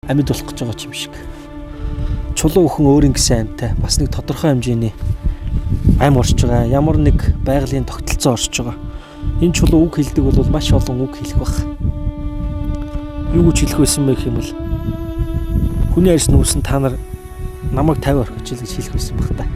амьд болох гэж байгаа юм шиг. Чулуу өхөн өөрийн гэсэн амьтай бас нэг тодорхой хэмжээний ам орж байгаа. Ямар нэг байгалийн тогтолцоо орж байгаа. Энэ чулуу үг хэлдэг бол маш олон үг хэлэх баг. Юу гэж хэлэх байсан бэ гэх юм бол хүний арьс нүүсэн та нар намайг 50 орхиж ил гэж хэлэх байсан баг та.